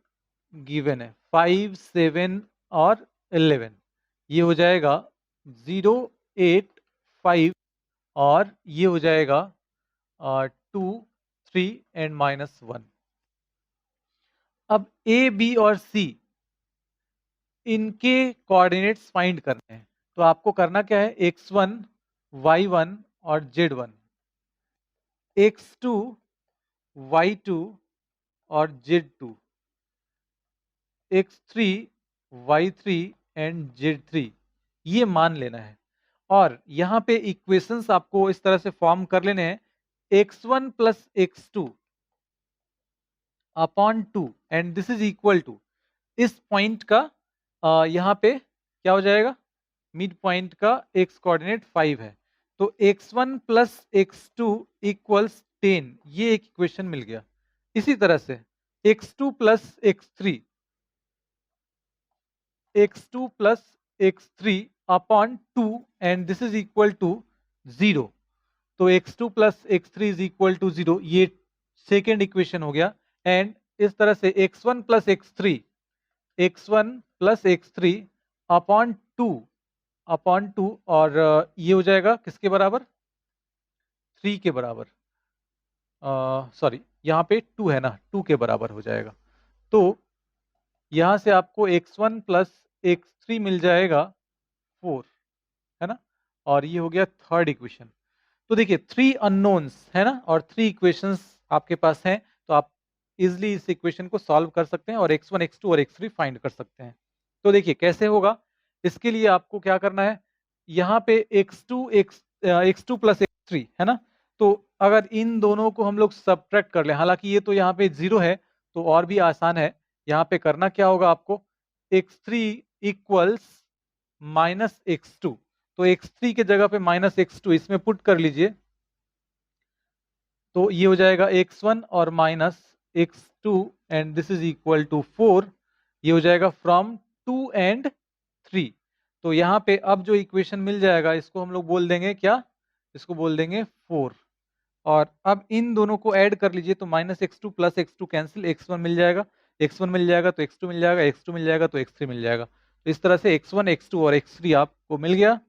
गिवन है 5 7 और 11, ये हो जाएगा 0 8 5 और ये हो जाएगा 2 3 एंड -1। अब ए बी और सी इनके कोऑर्डिनेट्स फाइंड करने हैं, तो आपको करना क्या है, x1 y1 और z1, x2 y2 और z2, x3 y3 and z3, ये मान लेना है। और यहाँ पे इक्वेशंस आपको इस तरह से फॉर्म कर लेने हैं, x1 plus x2 upon 2 and this is equal to इस पॉइंट का यहाँ पे क्या हो जाएगा, मिड पॉइंट का x कोऑर्डिनेट 5 है, तो x1 प्लस x2 इक्वल्स 10, ये एक इक्वेशन मिल गया। इसी तरह से x2 plus x3 upon 2 and this is equal to 0, तो x2 plus x3 is equal to 0, ये सेकेंड इक्वेशन हो गया। एंड इस तरह से x1 प्लस x3 अपॉन 2 और ये हो जाएगा किसके बराबर, 3 के बराबर, सॉरी यहाँ पे 2 है ना, 2 के बराबर हो जाएगा। तो यहाँ से आपको x1 प्लस x3 मिल जाएगा 4, है ना, और ये हो गया थर्ड इक्वेशन। तो देखिए 3 अननोन्स है ना और 3 इक्वेशंस आपके पास हैं, तो आप इजिली इस इक्वेशन को सॉल्व कर सकते हैं और x1 x2 और x3 फाइंड कर सकते हैं। तो देखिए कैसे होगा, इसके लिए आपको क्या करना है, यहाँ पे x2 x2 प्लस x3 है ना? तो अगर इन दोनों को हम लोग सब्ट्रैक्ट कर लें, हालाँकि ये तो यहाँ पे 0 है, तो और भी आसान है। यहाँ पे करना क्या होगा आपको, x3 इक्वल्स माइनस x2, तो x3 के जगह पे माइनस x2 इसमें पुट कर लीजिए। तो ये हो जाएगा x1 और minus x2 and this is equal to 4। ये हो जाएगा फ्रॉम 2 एंड 3। तो यहाँ पे अब जो इक्वेशन मिल जाएगा इसको हम लोग बोल देंगे क्या, इसको बोल देंगे 4। और अब इन दोनों को ऐड कर लीजिए, तो minus x two plus x to cancel, x1 मिल जाएगा, x1 मिल जाएगा तो x2 मिल जाएगा, x2 मिल जाएगा तो x3 मिल जाएगा। तो इस तरह से x1 x2 और x3 आपको मिल गया।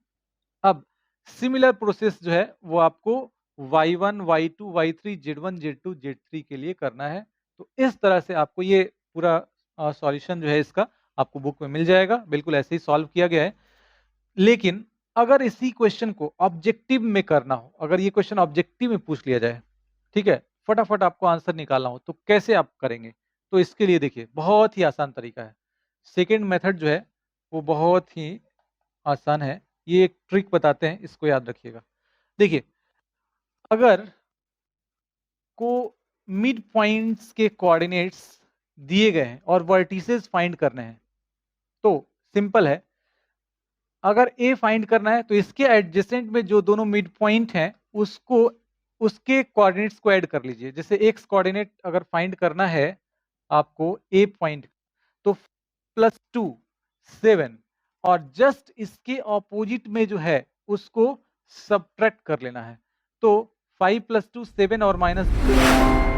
अब सिमिलर प्रोसेस जो है वो आपको y1 y2 y3 z1 z2 z3 के लिए करना है। तो इस तरह से आपको ये पूरा सॉल्यूशन जो है इसका आपको बुक में मिल जाएगा, बिल्कुल ऐसे ही सॉल्व किया गया है। लेकिन अगर इसी क्वेश्चन को ऑब्जेक्टिव में करना हो, अगर ये क्वेश्चन ऑब्जेक्टिव में पूछ लिया जाए, ठीक है, फटाफट आपको आंसर निकालना हो, तो कैसे आप करेंगे? तो इसके लिए देखिए बहुत ही आसान तरीका है। सेकेंड मेथड जो है वो बहुत ही आसान है। ये एक ट्रिक बताते हैं, इसको याद रखिएगा। देखिए, अगर को मिड पॉइंट्स के कोऑर्डिनेट्स दिए गए हैं और वर्टिसेस फाइंड करने हैं, तो सिंपल है। अगर ए फाइंड करना है तो इसके एडजेसेंट में जो दोनों मिड पॉइंट हैं उसको, उसके कोऑर्डिनेट्स को ऐड कर लीजिए। जैसे एक्स कोऑर्डिनेट अगर फाइंड करना है आपको ए पॉइंट, तो +2 7 और जस्ट इसके ऑपोजिट में जो है उसको सब्ट्रैक्ट कर लेना है। तो 5 + 2 7 और -2